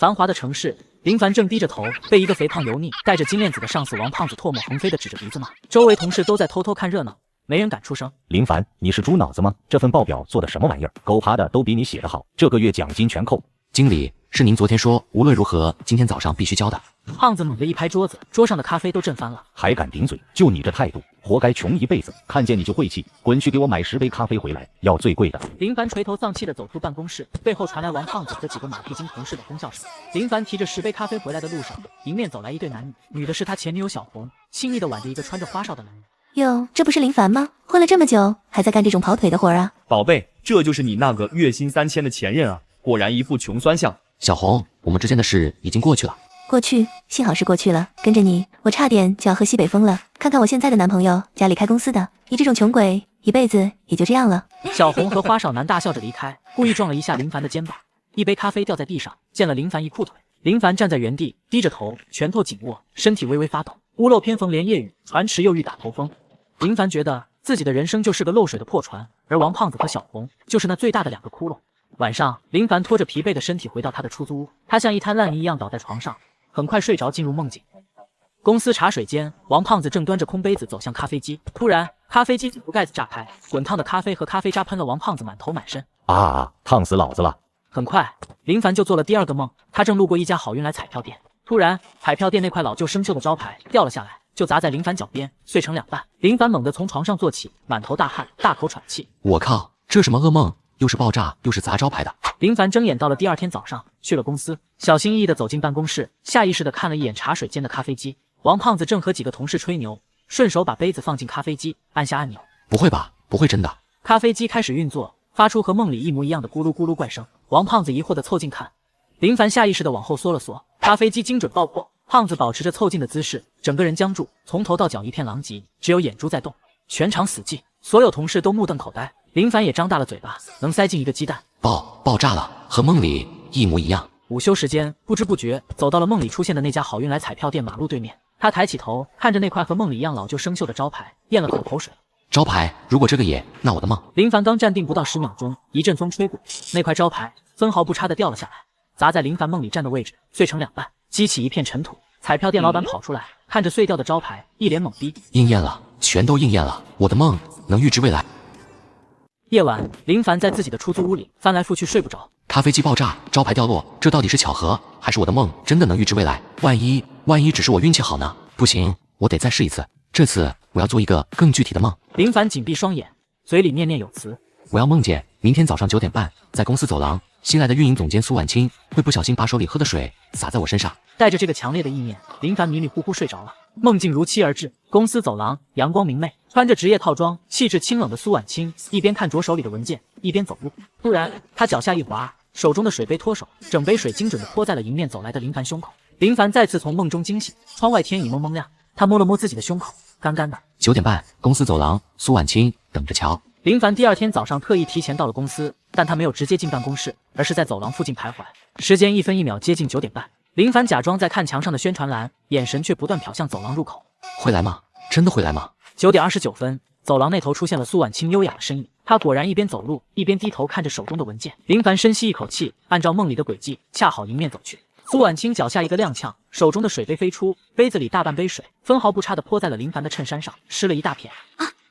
繁华的城市，林凡正低着头，被一个肥胖油腻、戴着金链子的上司王胖子唾沫横飞的指着鼻子骂。周围同事都在偷偷看热闹，没人敢出声。林凡，你是猪脑子吗？这份报表做的什么玩意儿？狗爬的都比你写的好，这个月奖金全扣。经理，是您昨天说无论如何今天早上必须交的。胖子猛地一拍桌子，桌上的咖啡都震翻了。还敢顶嘴？就你这态度，活该穷一辈子！看见你就晦气，滚去给我买10杯咖啡回来，要最贵的。林凡垂头丧气地走出办公室，背后传来王胖子和几个马屁精同事的哄笑声。林凡提着10杯咖啡回来的路上，迎面走来一对男女，女的是他前女友小红，轻易地挽着一个穿着花哨的男人。哟，这不是林凡吗？混了这么久，还在干这种跑腿的活啊？宝贝，这就是你那个月薪3000的前任啊！果然一副穷酸相。小红，我们之间的事已经过去了。过去，幸好是过去了。跟着你，我差点就要喝西北风了。看看我现在的男朋友，家里开公司的，你这种穷鬼，一辈子也就这样了。小红和花少男大笑着离开，故意撞了一下林凡的肩膀，一杯咖啡掉在地上，溅了林凡一裤腿。林凡站在原地，低着头，拳头紧握，身体微微发抖。屋漏偏逢连夜雨，船迟又遇打头风。林凡觉得自己的人生就是个漏水的破船，而王胖子和小红就是那最大的2个窟窿。晚上，林凡拖着疲惫的身体回到他的出租屋，他像一滩烂泥一样倒在床上，很快睡着，进入梦境。公司茶水间，王胖子正端着空杯子走向咖啡机，突然，咖啡机嘴盖子炸开，滚烫的咖啡和咖啡渣喷了王胖子满头满身。烫死老子了！很快，林凡就做了第2个梦，他正路过一家好运来彩票店，突然，彩票店那块老旧生锈的招牌掉了下来，就砸在林凡脚边，碎成2半。林凡猛地从床上坐起，满头大汗，大口喘气。我靠，这什么噩梦？又是爆炸，又是砸招牌的。林凡睁眼到了第2天早上，去了公司，小心翼翼地走进办公室，下意识地看了一眼茶水间的咖啡机。王胖子正和几个同事吹牛，顺手把杯子放进咖啡机，按下按钮。不会吧？不会真的？咖啡机开始运作，发出和梦里一模一样的咕噜咕噜怪声。王胖子疑惑地凑近看，林凡下意识地往后缩了缩，咖啡机精准爆破。胖子保持着凑近的姿势，整个人僵住，从头到脚一片狼藉，只有眼珠在动。全场死寂，所有同事都目瞪口呆。林凡也张大了嘴巴，能塞进一个鸡蛋。爆炸了，和梦里一模一样。午休时间，不知不觉走到了梦里出现的那家好运来彩票店马路对面。他抬起头，看着那块和梦里一样老旧生锈的招牌，咽了口口水。招牌，如果这个也，那我的梦。林凡刚站定不到10秒钟，一阵风吹过，那块招牌分毫不差的掉了下来，砸在林凡梦里站的位置，碎成2半，激起一片尘土。彩票店老板跑出来，看着碎掉的招牌，一脸懵逼。应验了，全都应验了，我的梦能预知未来。夜晚，林凡在自己的出租屋里翻来覆去睡不着。咖啡机爆炸，招牌掉落，这到底是巧合，还是我的梦真的能预知未来？万一只是我运气好呢？不行，我得再试一次。这次我要做一个更具体的梦。林凡紧闭双眼，嘴里念念有词。我要梦见明天早上9点半，在公司走廊，新来的运营总监苏婉清会不小心把手里喝的水洒在我身上。带着这个强烈的意念，林凡迷迷糊糊睡着了。梦境如期而至，公司走廊阳光明媚，穿着职业套装、气质清冷的苏婉清一边看着手里的文件，一边走路。突然，她脚下一滑，手中的水杯脱手，整杯水精准地泼在了迎面走来的林凡胸口。林凡再次从梦中惊醒，窗外天已蒙蒙亮，他摸了摸自己的胸口，干干的。9点半，公司走廊，苏婉清等着瞧。林凡第2天早上特意提前到了公司，但他没有直接进办公室，而是在走廊附近徘徊。时间1分1秒接近9点半，林凡假装在看墙上的宣传栏，眼神却不断瞟向走廊入口。会来吗？真的会来吗？9点29分，走廊那头出现了苏婉清优雅的身影。她果然一边走路，一边低头看着手中的文件。林凡深吸一口气，按照梦里的轨迹，恰好迎面走去。苏婉清脚下一个踉跄，手中的水杯飞出，杯子里大半杯水分毫不差地泼在了林凡的衬衫上，湿了一大片。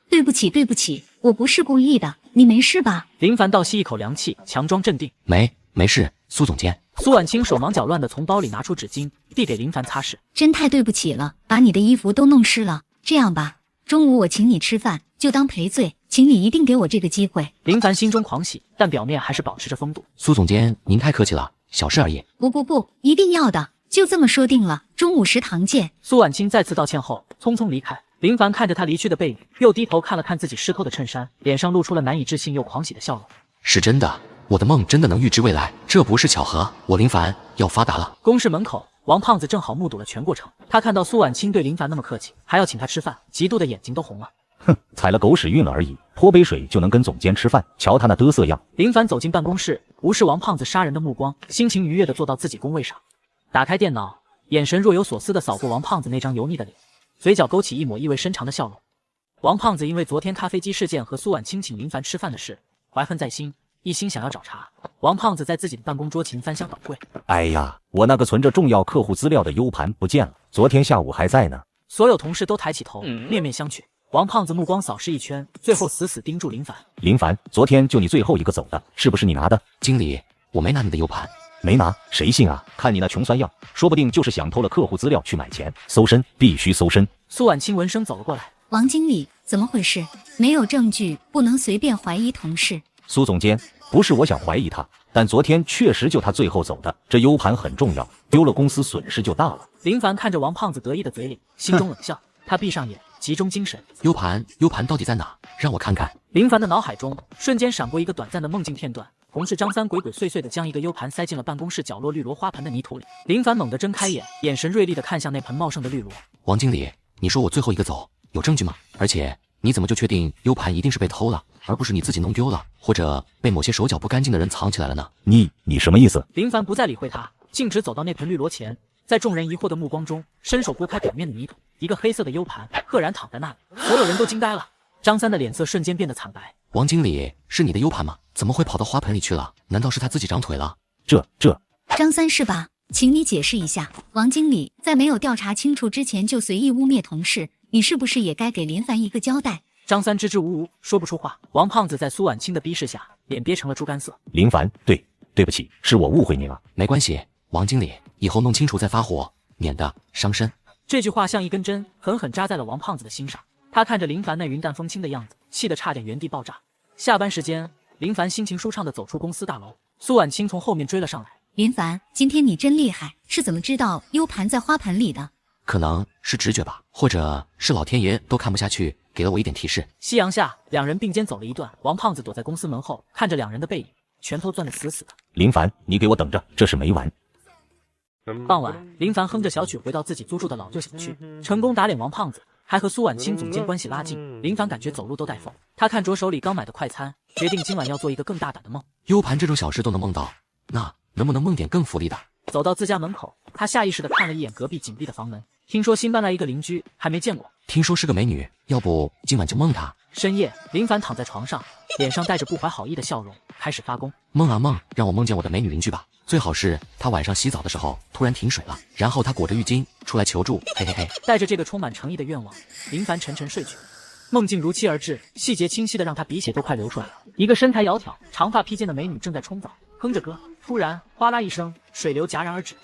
对不起，我不是故意的，你没事吧？林凡倒吸一口凉气，强装镇定。没事，苏总监。苏婉清手忙脚乱地从包里拿出纸巾，递给林凡擦拭。真太对不起了，把你的衣服都弄湿了。这样吧，中午我请你吃饭，就当赔罪，请你一定给我这个机会。林凡心中狂喜，但表面还是保持着风度。苏总监，您太客气了，小事而已。不，一定要的，就这么说定了，中午食堂见。苏婉清再次道歉后，匆匆离开。林凡看着他离去的背影，又低头看了看自己湿透的衬衫，脸上露出了难以置信又狂喜的笑容。是真的，我的梦真的能预知未来，这不是巧合，我林凡要发达了。公室门口，王胖子正好目睹了全过程，他看到苏婉清对林凡那么客气，还要请他吃饭，嫉妒的眼睛都红了。踩了狗屎运了而已，泼杯水就能跟总监吃饭，瞧他那嘚瑟样。林凡走进办公室，无视王胖子杀人的目光，心情愉悦地坐到自己工位上，打开电脑，眼神若有所思地扫过王胖子那张油腻的脸，嘴角勾起一抹意味深长的笑容。王胖子因为昨天咖啡机事件和苏婉清请林凡吃饭的事怀恨在心，一心想要找茬。王胖子在自己的办公桌前翻箱倒柜，哎呀，我那个存着重要客户资料的 U 盘不见了，昨天下午还在呢。所有同事都抬起头，面面相觑。王胖子目光扫视一圈，最后死死盯住林凡。林凡，昨天就你最后一个走的，是不是你拿的？经理，我没拿你的 U 盘。没拿，谁信啊？看你那穷酸样，说不定就是想偷了客户资料去买钱。搜身，必须搜身。苏婉清闻声走了过来。王经理，怎么回事？没有证据，不能随便怀疑同事。苏总监，不是我想怀疑他，但昨天确实就他最后走的，这 U 盘很重要，丢了公司损失就大了。林凡看着王胖子得意的嘴脸，心中冷笑。他闭上眼，集中精神。U 盘到底在哪？让我看看。林凡的脑海中瞬间闪过一个短暂的梦境片段，同事张三鬼鬼祟祟地将一个 U 盘塞进了办公室角落绿萝花盆的泥土里。林凡猛地睁开眼，眼神锐利地看向那盆茂盛的绿萝。王经理，你说我最后一个走，有证据吗？而且你怎么就确定 U 盘一定是被偷了，而不是你自己弄丢了，或者被某些手脚不干净的人藏起来了呢？你什么意思？林凡不再理会他，径直走到那盆绿萝前，在众人疑惑的目光中，伸手拨开表面的泥土，一个黑色的 U 盘赫然躺在那里。所有人都惊呆了，张三的脸色瞬间变得惨白。王经理，是你的 U 盘吗？怎么会跑到花盆里去了？难道是他自己长腿了？这张三是吧？请你解释一下，王经理在没有调查清楚之前就随意污蔑同事，你是不是也该给林凡一个交代？张三支支吾吾说不出话。王胖子在苏婉清的逼视下，脸憋成了猪肝色。林凡，对不起，是我误会你了。没关系，王经理，以后弄清楚再发火，免得伤身。这句话像一根针，狠狠扎在了王胖子的心上。他看着林凡那云淡风轻的样子，气得差点原地爆炸。下班时间，林凡心情舒畅地走出公司大楼，苏婉清从后面追了上来。林凡，今天你真厉害，是怎么知道 U 盘在花盆里的？可能是直觉吧，或者是老天爷都看不下去，给了我一点提示。夕阳下，两人并肩走了一段，王胖子躲在公司门后，看着两人的背影，拳头攥得死死的。林凡，你给我等着，这事没完。傍晚，林凡哼着小曲回到自己租住的老旧小区，成功打脸王胖子，还和苏婉清总监关系拉近。林凡感觉走路都带风。他看着手里刚买的快餐，决定今晚要做一个更大胆的梦。U 盘这种小事都能梦到，那能不能梦点更福利的？走到自家门口，他下意识地看了一眼隔壁紧闭的房门。听说新搬来一个邻居，还没见过。听说是个美女，要不今晚就梦她。深夜，林凡躺在床上，脸上带着不怀好意的笑容，开始发功。梦啊梦，让我梦见我的美女邻居吧。最好是她晚上洗澡的时候突然停水了，然后她裹着浴巾出来求助，嘿嘿嘿。带着这个充满诚意的愿望，林凡沉沉睡去。梦境如期而至，细节清晰的让他鼻血都快流出来了。一个身材窈窕、长发披肩的美女正在冲澡，哼着歌。突然，哗啦一声，水流戛然而止。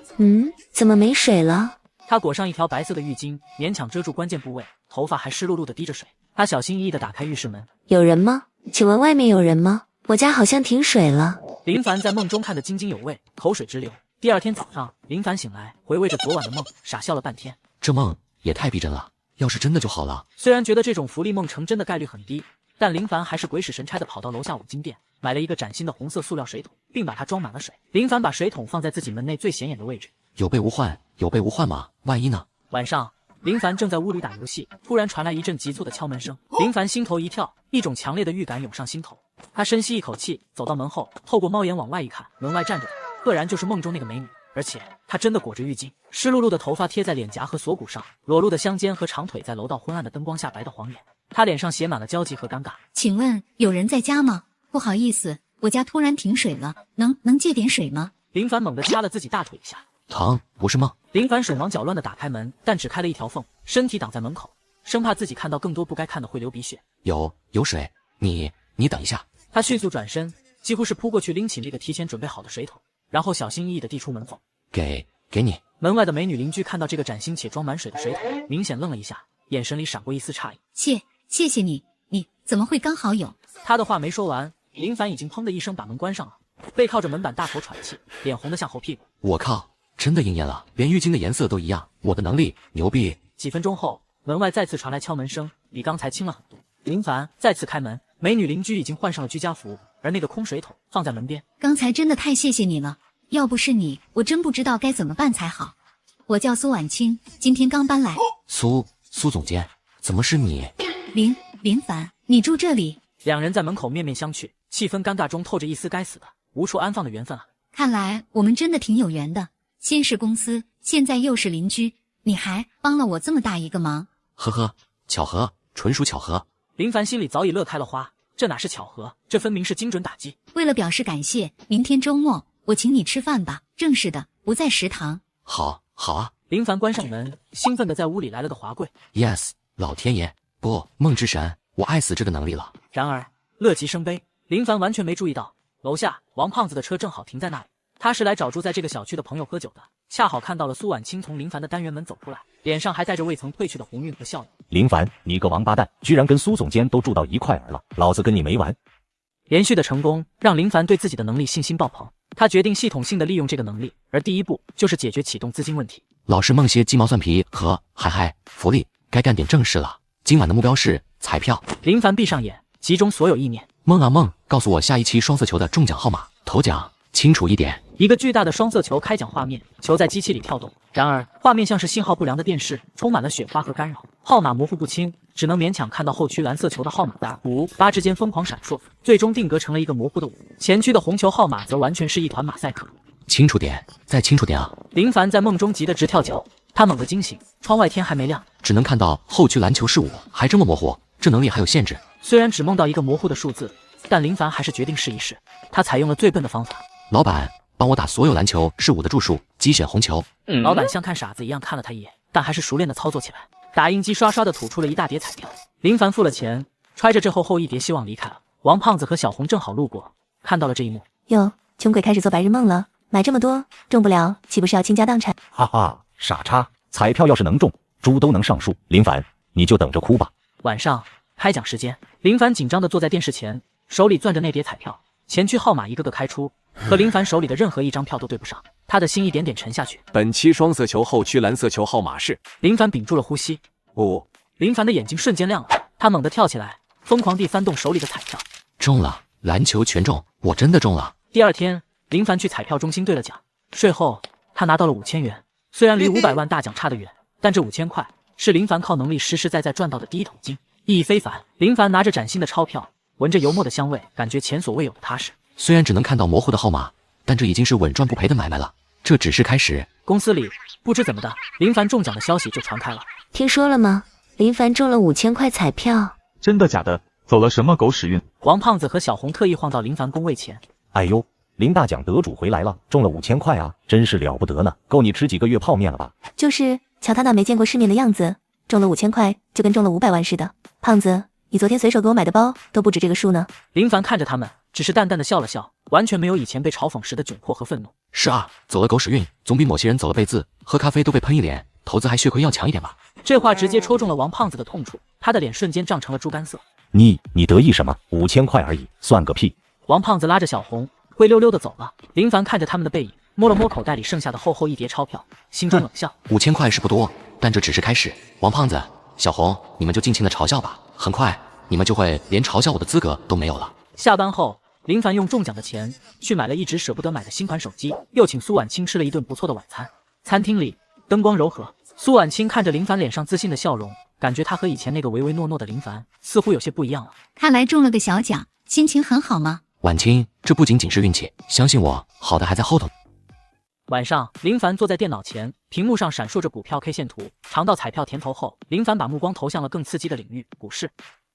怎么没水了？她裹上一条白色的浴巾，勉强遮住关键部位，头发还湿漉漉的滴着水。她小心翼翼地打开浴室门。有人吗？请问外面有人吗？我家好像停水了。林凡在梦中看得津津有味，口水直流。第二天早上，林凡醒来，回味着昨晚的梦，傻笑了半天。这梦也太逼真了，要是真的就好了。虽然觉得这种福利梦成真的概率很低，但林凡还是鬼使神差地跑到楼下五金店，买了一个崭新的红色塑料水桶，并把它装满了水。林凡把水桶放在自己门内最显眼的位置。有备无患，有备无患嘛，万一呢？晚上，林凡正在屋里打游戏，突然传来一阵急促的敲门声。林凡心头一跳，一种强烈的预感涌上心头。他深吸一口气，走到门后，透过猫眼往外一看，门外站着的赫然就是梦中那个美女，而且她真的裹着浴巾，湿漉漉的头发贴在脸颊和锁骨上，裸露的香肩和长腿在楼道昏暗的灯光下白得晃眼。她脸上写满了焦急和尴尬。请问有人在家吗？不好意思，我家突然停水了，能借点水吗？林凡猛地掐了自己大腿一下。疼，不是梦。林凡手忙脚乱地打开门，但只开了一条缝，身体挡在门口，生怕自己看到更多不该看的会流鼻血。有水，你等一下。他迅速转身，几乎是扑过去拎起那个提前准备好的水桶，然后小心翼翼地递出门缝。给你。门外的美女邻居看到这个崭新且装满水的水桶，明显愣了一下，眼神里闪过一丝诧异。谢谢你怎么会刚好有？他的话没说完，林凡已经砰的一声把门关上了，背靠着门板大口喘气，脸红得像猴屁股。我靠，真的应验了，连浴巾的颜色都一样，我的能力牛逼。几分钟后，门外再次传来敲门声，比刚才轻了很多。林凡再次开门，美女邻居已经换上了居家服，而那个空水桶放在门边。刚才真的太谢谢你了，要不是你，我真不知道该怎么办才好。我叫苏婉清，今天刚搬来。苏总监，怎么是你？林凡，你住这里？两人在门口面面相觑，气氛尴尬中透着一丝该死的无处安放的缘分啊。看来我们真的挺有缘的，先是公司，现在又是邻居，你还帮了我这么大一个忙。呵呵，巧合，纯属巧合。林凡心里早已乐开了花，这哪是巧合，这分明是精准打击。为了表示感谢，明天周末我请你吃饭吧。正式的，不在食堂。好，好啊。林凡关上门，兴奋地在屋里来了个滑跪。Yes， 老天爷，不，梦之神，我爱死这个能力了。然而乐极生悲，林凡完全没注意到楼下王胖子的车正好停在那里。他是来找住在这个小区的朋友喝酒的，恰好看到了苏婉清从林凡的单元门走出来，脸上还带着未曾褪去的红晕和笑容。林凡，你个王八蛋，居然跟苏总监都住到一块儿了，老子跟你没完！连续的成功让林凡对自己的能力信心爆棚，他决定系统性的利用这个能力，而第一步就是解决启动资金问题。老是梦些鸡毛蒜皮和嗨福利，该干点正事了。今晚的目标是彩票。林凡闭上眼，集中所有意念。梦啊梦，告诉我下一期双色球的中奖号码，头奖清楚一点。一个巨大的双色球开奖画面，球在机器里跳动。然而，画面像是信号不良的电视，充满了雪花和干扰，号码模糊不清，只能勉强看到后区蓝色球的号码在5、8之间疯狂闪烁，最终定格成了一个模糊的5。前区的红球号码则完全是一团马赛克。清楚点，再清楚点啊！林凡在梦中急得直跳脚，他猛地惊醒，窗外天还没亮，只能看到后区篮球是5，还这么模糊，这能力还有限制。虽然只梦到一个模糊的数字，但林凡还是决定试一试。他采用了最笨的方法。老板，帮我打所有篮球是5的注数，机选红球。老板像看傻子一样看了他一眼，但还是熟练的操作起来。打印机刷刷的吐出了一大叠彩票。林凡付了钱，揣着这厚厚一叠希望离开了。王胖子和小红正好路过，看到了这一幕。哟，穷鬼开始做白日梦了，买这么多中不了，岂不是要倾家荡产？哈哈，傻叉！彩票要是能中，猪都能上树。林凡，你就等着哭吧。晚上开奖时间，林凡紧张地坐在电视前，手里攥着那叠彩票，前区号码一个个开出，和林凡手里的任何一张票都对不上，他的心一点点沉下去。本期双色球后区蓝色球号码是……林凡屏住了呼吸。5。林凡的眼睛瞬间亮了，他猛地跳起来，疯狂地翻动手里的彩票。中了，篮球全中，我真的中了。第二天，林凡去彩票中心兑了奖，税后他拿到了5000元。虽然离500万大奖差得远，但这5000块是林凡靠能力实实在在赚到的第一桶金，意义非凡。林凡拿着崭新的钞票，闻着油墨的香味，感觉前所未有的踏实。虽然只能看到模糊的号码，但这已经是稳赚不赔的买卖了。这只是开始。公司里不知怎么的，林凡中奖的消息就传开了。听说了吗？林凡中了5000块彩票。真的假的？走了什么狗屎运？王胖子和小红特意晃到林凡工位前。哎呦，林大奖得主回来了，中了5000块啊，真是了不得呢，够你吃几个月泡面了吧？就是，瞧他那没见过世面的样子，中了5000块就跟中了500万似的。胖子，你昨天随手给我买的包都不止这个数呢。林凡看着他们，只是淡淡的笑了笑，完全没有以前被嘲讽时的窘迫和愤怒。是啊，走了狗屎运，总比某些人走了辈子，喝咖啡都被喷一脸，投资还血亏要强一点吧。这话直接戳中了王胖子的痛处，他的脸瞬间涨成了猪肝色。你得意什么？5000块而已，算个屁！王胖子拉着小红灰溜溜的走了。林凡看着他们的背影，摸了摸口袋里剩下的厚厚一叠钞票，心中冷笑：5000块是不多，但这只是开始。王胖子、小红，你们就尽情的嘲笑吧，很快你们就会连嘲笑我的资格都没有了。下班后，林凡用中奖的钱去买了一直舍不得买的新款手机，又请苏婉清吃了一顿不错的晚餐。餐厅里灯光柔和，苏婉清看着林凡脸上自信的笑容，感觉他和以前那个唯唯诺诺的林凡似乎有些不一样了。看来中了个小奖，心情很好吗？婉清，这不仅仅是运气，相信我，好的还在后头。晚上，林凡坐在电脑前，屏幕上闪烁着股票 K 线图。尝到彩票甜头后，林凡把目光投向了更刺激的领域——股市。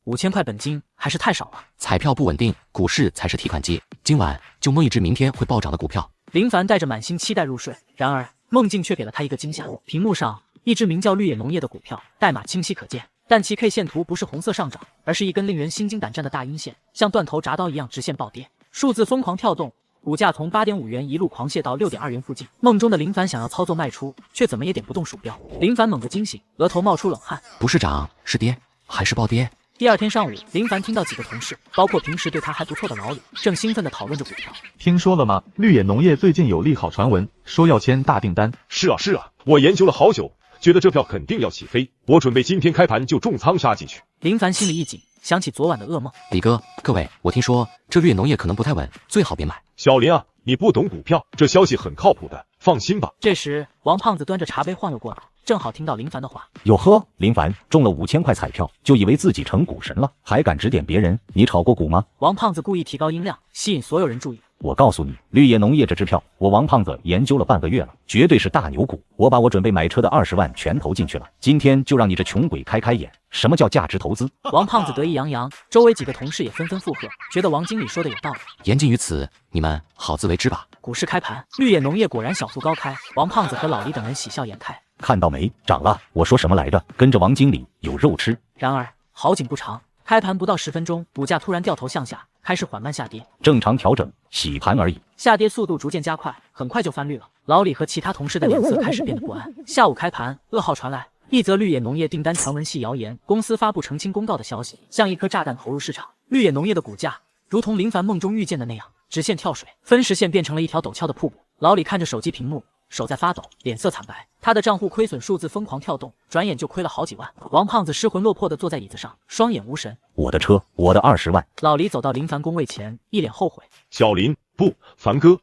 5000块本金还是太少了。彩票不稳定，股市才是提款机。今晚就摸一只明天会暴涨的股票。林凡带着满心期待入睡，然而梦境却给了他一个惊吓。屏幕上一只名叫绿野农业的股票，代码清晰可见，但其 K 线图不是红色上涨，而是一根令人心惊胆战的大阴线，像断头铡刀一样直线暴跌，数字疯狂跳动。股价从8.5元一路狂泻到6.2元附近。梦中的林凡想要操作卖出，却怎么也点不动鼠标。林凡猛地惊醒，额头冒出冷汗。不是涨，是跌，还是暴跌？第二天上午，林凡听到几个同事，包括平时对他还不错的老李，正兴奋地讨论着股票。听说了吗？绿野农业最近有利好传闻，说要签大订单。是啊，我研究了好久，觉得这票肯定要起飞，我准备今天开盘就重仓杀进去。林凡心里一紧，想起昨晚的噩梦。李哥，各位，我听说这绿野农业可能不太稳，最好别买。小林啊，你不懂股票，这消息很靠谱的，放心吧。这时，王胖子端着茶杯晃悠过来，正好听到林凡的话。哟呵，林凡中了5000块彩票，就以为自己成股神了，还敢指点别人？你炒过股吗？王胖子故意提高音量，吸引所有人注意。我告诉你，绿野农业这支票，我王胖子研究了半个月了，绝对是大牛股。我把我准备买车的20万全投进去了，今天就让你这穷鬼开开眼，什么叫价值投资？王胖子得意洋洋，周围几个同事也纷纷附和，觉得王经理说的有道理。言尽于此，你们好自为之吧。股市开盘，绿野农业果然小幅高开，王胖子和老李等人喜笑颜开。看到没，涨了！我说什么来着？跟着王经理有肉吃。然而好景不长，开盘不到10分钟，股价突然掉头向下，开始缓慢下跌。正常调整，洗盘而已。下跌速度逐渐加快，很快就翻绿了。老李和其他同事的脸色开始变得不安。下午开盘，噩耗传来，一则绿野农业订单传闻系谣言，公司发布澄清公告的消息，像一颗炸弹投入市场。绿野农业的股价如同林凡梦中遇见的那样，直线跳水，分时线变成了一条陡峭的瀑布。老李看着手机屏幕，手在发抖，脸色惨白。他的账户亏损数字疯狂跳动，转眼就亏了好几万。王胖子失魂落魄地坐在椅子上，双眼无神。我的车，我的20万！老李走到林凡工位前，一脸后悔。小林，不，凡哥，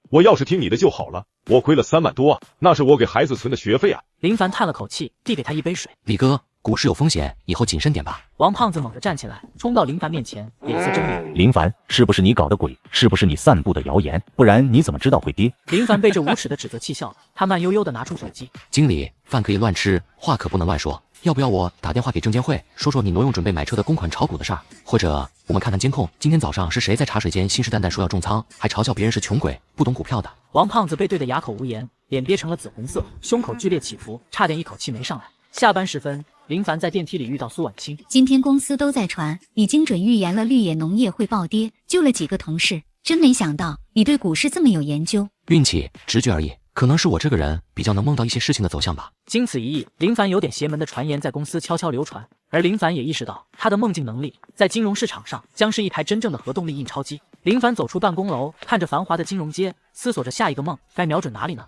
我要是听你的就好了。我亏了3万多啊，那是我给孩子存的学费啊。林凡叹了口气，递给他一杯水。李哥，股市有风险，以后谨慎点吧。王胖子猛地站起来，冲到林凡面前，脸色狰狞。林凡，是不是你搞的鬼？是不是你散布的谣言？不然你怎么知道会跌？林凡被这无耻的指责气笑了，他慢悠悠地拿出手机。经理，饭可以乱吃，话可不能乱说。要不要我打电话给证监会，说说你挪用准备买车的公款炒股的事儿？或者我们看看监控，今天早上是谁在茶水间信誓旦旦说要重仓，还嘲笑别人是穷鬼，不懂股票的？王胖子被对得哑口无言，脸憋成了紫红色，胸口剧烈起伏，差点一口气没上来。下班时分，林凡在电梯里遇到苏婉清。今天公司都在传，你精准预言了绿野农业会暴跌，救了几个同事，真没想到你对股市这么有研究。运气、直觉而已，可能是我这个人比较能梦到一些事情的走向吧。经此一役，林凡有点邪门的传言在公司悄悄流传，而林凡也意识到他的梦境能力在金融市场上将是一台真正的核动力印钞机。林凡走出办公楼，看着繁华的金融街，思索着下一个梦该瞄准哪里呢？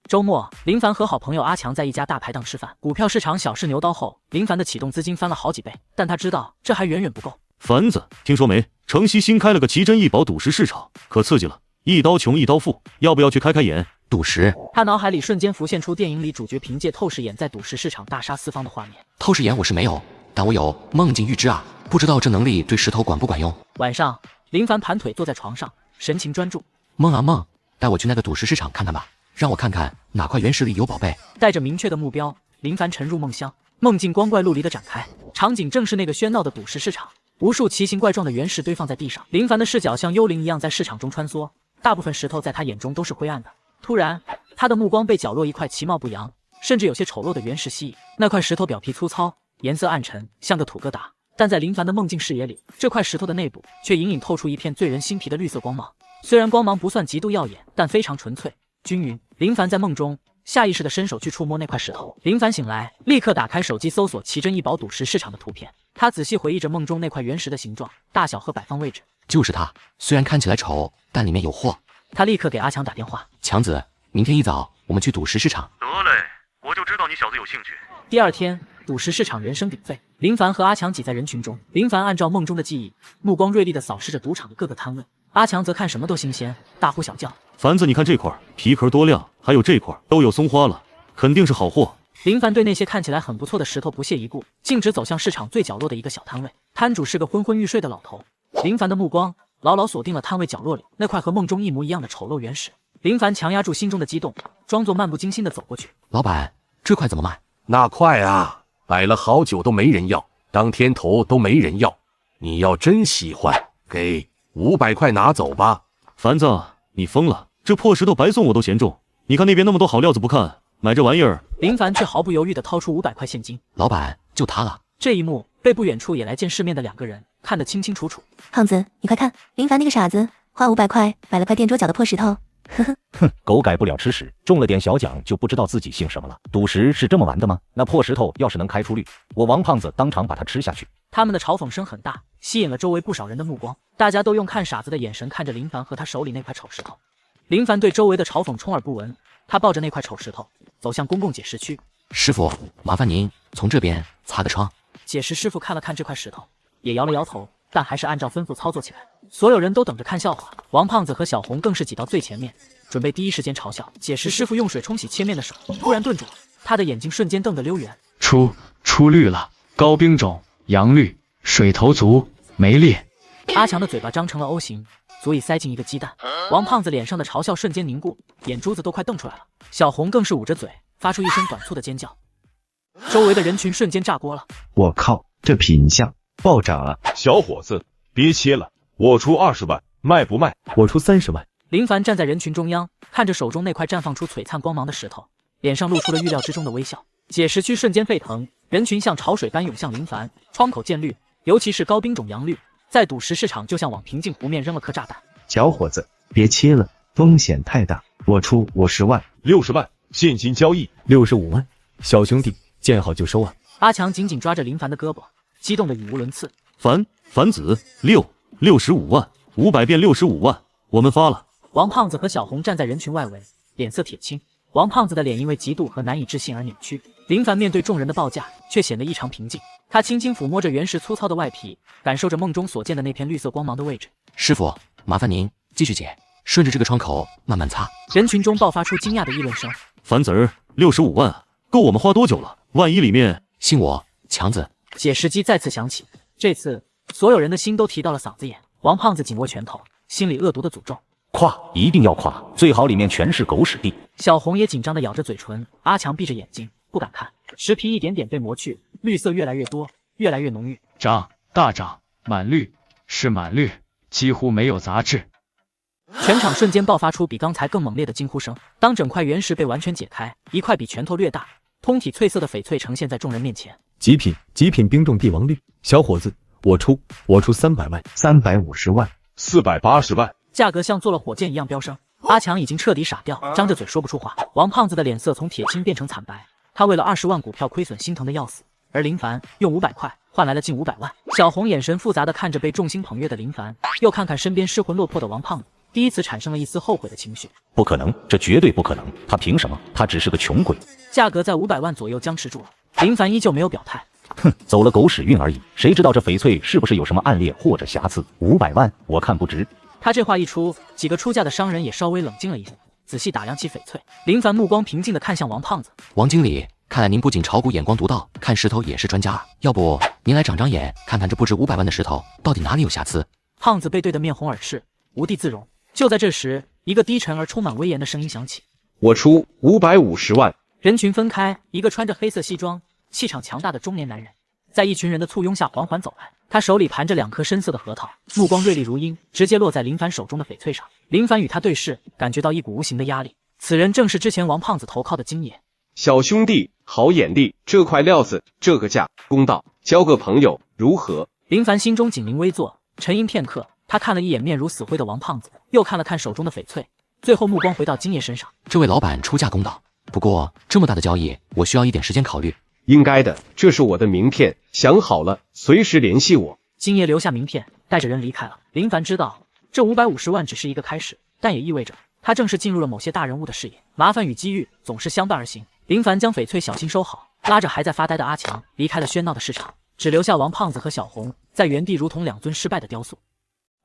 周末，林凡和好朋友阿强在一家大排档吃饭。股票市场小试牛刀后，林凡的启动资金翻了好几倍，但他知道这还远远不够。凡子，听说没？城西新开了个奇珍异宝赌石市场，可刺激了，一刀穷一刀富，要不要去开开眼？赌石，他脑海里瞬间浮现出电影里主角凭借透视眼在赌石市场大杀四方的画面。透视眼我是没有，但我有梦境预知啊，不知道这能力对石头管不管用？晚上，林凡盘腿坐在床上，神情专注。梦啊梦，带我去那个赌石市场看看吧，让我看看哪块原石里有宝贝。带着明确的目标，林凡沉入梦乡，梦境光怪陆离的展开，场景正是那个喧闹的赌石市场。无数奇形怪状的原石堆放在地上，林凡的视角像幽灵一样在市场中穿梭，大部分石头在他眼中都是灰暗的。突然，他的目光被角落一块其貌不扬，甚至有些丑陋的原石吸引。那块石头表皮粗糙，颜色暗沉，像个土疙瘩。但在林凡的梦境视野里，这块石头的内部却隐隐透出一片醉人心脾的绿色光芒。虽然光芒不算极度耀眼，但非常纯粹均匀。林凡在梦中下意识地伸手去触摸那块石头。林凡醒来，立刻打开手机搜索奇珍异宝赌石市场的图片。他仔细回忆着梦中那块原石的形状、大小和摆放位置。就是它，虽然看起来丑，但里面有货。他立刻给阿强打电话：“强子，明天一早我们去赌石市场。”得嘞，我就知道你小子有兴趣。第二天，赌石市场人声鼎沸，林凡和阿强挤在人群中。林凡按照梦中的记忆，目光锐利地扫视着赌场的各个摊位。阿强则看什么都新鲜，大呼小叫：“凡子，你看这块皮壳多亮，还有这块都有松花了，肯定是好货。”林凡对那些看起来很不错的石头不屑一顾，径直走向市场最角落的一个小摊位。摊主是个昏昏欲睡的老头。林凡的目光牢牢锁定了摊位角落里那块和梦中一模一样的丑陋原石。林凡强压住心中的激动，装作漫不经心地走过去：“老板，这块怎么卖？”那块啊，摆了好久都没人要，当天头都没人要。你要真喜欢，给500块拿走吧。凡子，你疯了？这破石头白送我都嫌重。你看那边那么多好料子不看，买这玩意儿。林凡却毫不犹豫地掏出500块现金。老板，就他了。这一幕被不远处也来见世面的两个人看得清清楚楚。胖子，你快看，林凡那个傻子花500块买了块垫桌脚的破石头。呵呵，哼，狗改不了吃屎，中了点小奖就不知道自己姓什么了。赌石是这么玩的吗？那破石头要是能开出绿，我王胖子当场把它吃下去。他们的嘲讽声很大，吸引了周围不少人的目光，大家都用看傻子的眼神看着林凡和他手里那块丑石头。林凡对周围的嘲讽充耳不闻，他抱着那块丑石头走向公共解释区。师傅，麻烦您从这边擦个窗。解石师傅看了看这块石头，也摇了摇头，但还是按照吩咐操作起来。所有人都等着看笑话，王胖子和小红更是挤到最前面，准备第一时间嘲笑。解石师傅用水冲洗切面的手，突然顿住了，他的眼睛瞬间瞪得溜圆。出绿了，高冰种，阳绿，水头足，没裂。阿强的嘴巴张成了 O 型，足以塞进一个鸡蛋。王胖子脸上的嘲笑瞬间凝固，眼珠子都快瞪出来了。小红更是捂着嘴，发出一声短促的尖叫。周围的人群瞬间炸锅了。我靠，这品相暴涨啊！小伙子，别切了，我出20万，卖不卖？我出30万。林凡站在人群中央，看着手中那块绽放出璀璨光芒的石头，脸上露出了预料之中的微笑。解石区瞬间沸腾，人群像潮水般涌向林凡，窗口见绿，尤其是高冰种杨绿，在赌石市场就像往平静湖面扔了颗炸弹。小伙子，别切了，风险太大。我出50万，60万现金交易，65万。小兄弟，见好就收啊！阿强紧紧抓着林凡的胳膊，激动的语无伦次。凡子65万，500变65万，我们发了。王胖子和小红站在人群外围，脸色铁青。王胖子的脸因为嫉妒和难以置信而扭曲。林凡面对众人的报价，却显得异常平静。他轻轻抚摸着原石粗糙的外皮，感受着梦中所见的那片绿色光芒的位置。师傅，麻烦您继续解，顺着这个窗口慢慢擦。人群中爆发出惊讶的议论声。凡子儿65万，够我们花多久了？万一里面……信我，强子。解石机再次响起，这次所有人的心都提到了嗓子眼。王胖子紧握拳头，心里恶毒的诅咒。夸，一定要夸，最好里面全是狗屎地。小红也紧张地咬着嘴唇，阿强闭着眼睛不敢看。石皮一点点被磨去，绿色越来越多，越来越浓郁。涨，大涨，满绿，是满绿，几乎没有杂质。全场瞬间爆发出比刚才更猛烈的惊呼声。当整块原石被完全解开，一块比拳头略大、通体翠色的翡翠呈现在众人面前。极品冰种帝王绿，小伙子，我出300万，350万，480万。价格像做了火箭一样飙升。阿强已经彻底傻掉，张着嘴说不出话。王胖子的脸色从铁青变成惨白，他为了20万股票亏损心疼的要死。而林凡用500块换来了近500万。小红眼神复杂的看着被众星捧月的林凡，又看看身边失魂落魄的王胖子，第一次产生了一丝后悔的情绪。不可能，这绝对不可能，他凭什么？他只是个穷鬼。价格在500万左右僵持住了，林凡依旧没有表态。哼，走了狗屎运而已，谁知道这翡翠是不是有什么暗裂或者瑕疵？500万，我看不值。他这话一出，几个出价的商人也稍微冷静了一下，仔细打量起翡翠。林凡目光平静地看向王胖子。王经理，看来您不仅炒股眼光独到，看石头也是专家啊。要不您来长长眼，看看这不值500万的石头到底哪里有瑕疵？胖子被对得面红耳赤，无地自容。就在这时，一个低沉而充满威严的声音响起：我出550万。人群分开，一个穿着黑色西装、气场强大的中年男人，在一群人的簇拥下缓缓走来。他手里盘着2颗深色的核桃，目光锐利如鹰，直接落在林凡手中的翡翠上。林凡与他对视，感觉到一股无形的压力。此人正是之前王胖子投靠的金爷。小兄弟，好眼力，这块料子，这个价，公道，交个朋友如何？林凡心中紧铃微作，沉吟片刻，他看了一眼面如死灰的王胖子，又看了看手中的翡翠，最后目光回到金爷身上。这位老板出价公道，不过这么大的交易，我需要一点时间考虑。应该的，这是我的名片，想好了随时联系我。金爷留下名片，带着人离开了。林凡知道这550万只是一个开始，但也意味着他正式进入了某些大人物的视野。麻烦与机遇总是相伴而行。林凡将翡翠小心收好，拉着还在发呆的阿强离开了喧闹的市场，只留下王胖子和小红在原地如同2尊失败的雕塑。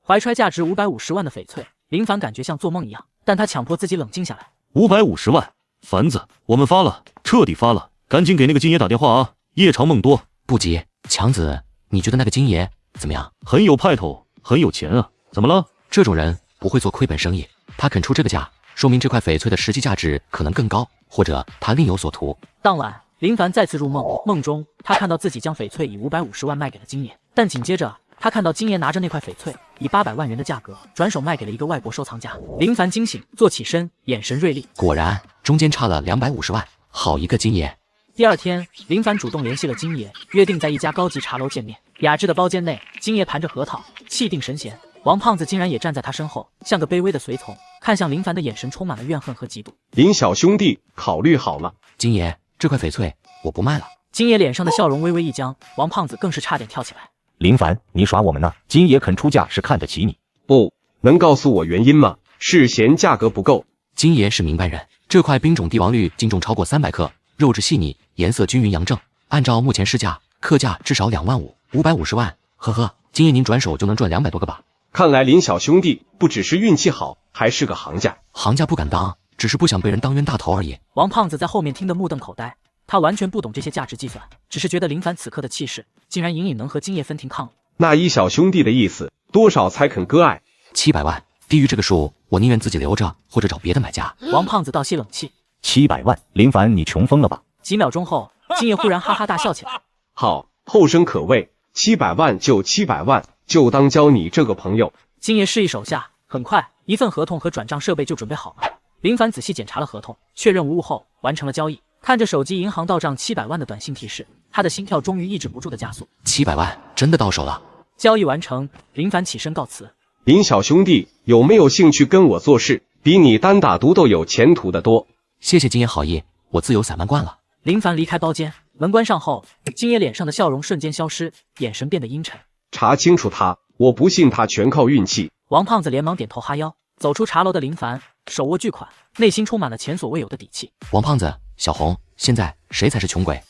怀揣价值550万的翡翠，林凡感觉像做梦一样，但他强迫自己冷静下来。550万，凡子，我们发了，彻底发了，赶紧给那个金爷打电话啊！夜长梦多。不急，强子，你觉得那个金爷怎么样？很有派头，很有钱啊！怎么了？这种人不会做亏本生意，他肯出这个价，说明这块翡翠的实际价值可能更高，或者他另有所图。当晚，林凡再次入梦，梦中他看到自己将翡翠以550万卖给了金爷，但紧接着他看到金爷拿着那块翡翠以800万元的价格转手卖给了一个外国收藏家。林凡惊醒，坐起身，眼神锐利。果然，中间差了250万，好一个金爷！第二天，林凡主动联系了金爷，约定在一家高级茶楼见面。雅致的包间内，金爷盘着核桃，气定神闲。王胖子竟然也站在他身后，像个卑微的随从，看向林凡的眼神充满了怨恨和嫉妒。林小兄弟，考虑好了。金爷，这块翡翠我不卖了。金爷脸上的笑容微微一僵，王胖子更是差点跳起来。林凡，你耍我们呢？金爷肯出价是看得起你。不能告诉我原因吗？是嫌价格不够？金爷是明白人，这块冰种帝王绿净重超过300克，肉质细腻，颜色均匀阳正，按照目前市价，克价至少2万5，550万，呵呵，金爷您转手就能赚200多个吧？看来林小兄弟不只是运气好，还是个行家。行家不敢当，只是不想被人当冤大头而已。王胖子在后面听得目瞪口呆，他完全不懂这些价值计算，只是觉得林凡此刻的气势，竟然隐隐能和金爷分庭抗礼。那依小兄弟的意思，多少才肯割爱？ 700万，低于这个数，我宁愿自己留着，或者找别的买家。王胖子倒吸冷气，700万，林凡，你穷疯了吧？几秒钟后，金爷忽然哈哈大笑起来。好，后生可畏，700万就700万，就当交你这个朋友。金爷示意手下，很快一份合同和转账设备就准备好了。林凡仔细检查了合同，确认无误后，完成了交易。看着手机银行到账700万的短信提示，他的心跳终于抑制不住的加速。700万真的到手了。交易完成，林凡起身告辞。林小兄弟，有没有兴趣跟我做事？比你单打独斗有前途的多。谢谢金爷好意，我自由散漫惯了。林凡离开包间，门关上后，金爷脸上的笑容瞬间消失，眼神变得阴沉。查清楚他，我不信他全靠运气。王胖子连忙点头哈腰。走出茶楼的林凡手握巨款，内心充满了前所未有的底气。王胖子，小红，现在谁才是穷鬼？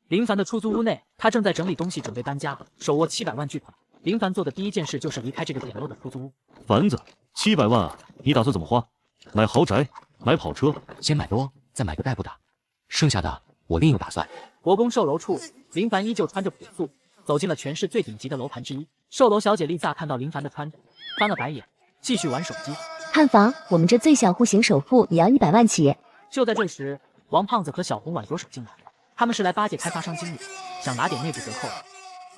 林凡的出租屋内，他正在整理东西准备搬家，手握700万巨款。林凡做的第一件事就是离开这个简陋的出租屋。凡子，700万啊，你打算怎么花？买豪宅，买跑车？先买多，再买个代步的，剩下的我另有打算。国公售楼处，林凡依旧穿着朴素，走进了全市最顶级的楼盘之一。售楼小姐丽萨看到林凡的穿着，翻了白眼，继续玩手机。看房，我们这最小户型首付也要100万起。就在这时，王胖子和小红挽左手进来，他们是来巴结开发商经理，想拿点内部折扣。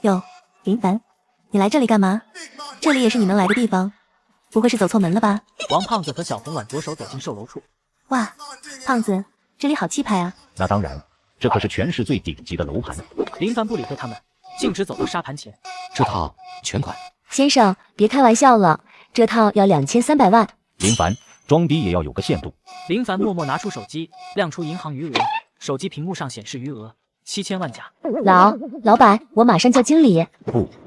哟，林凡，你来这里干嘛？这里也是你能来的地方，不会是走错门了吧？王胖子和小红挽左手走进售楼处。哇，胖子，这里好气派啊！那当然，这可是全市最顶级的楼盘。林凡不理会他们，径直走到沙盘前。这套全款。先生，别开玩笑了，这套要2300万。林凡，装逼也要有个限度。林凡默默拿出手机，亮出银行余额，手机屏幕上显示余额7000万加。老板，我马上叫经理。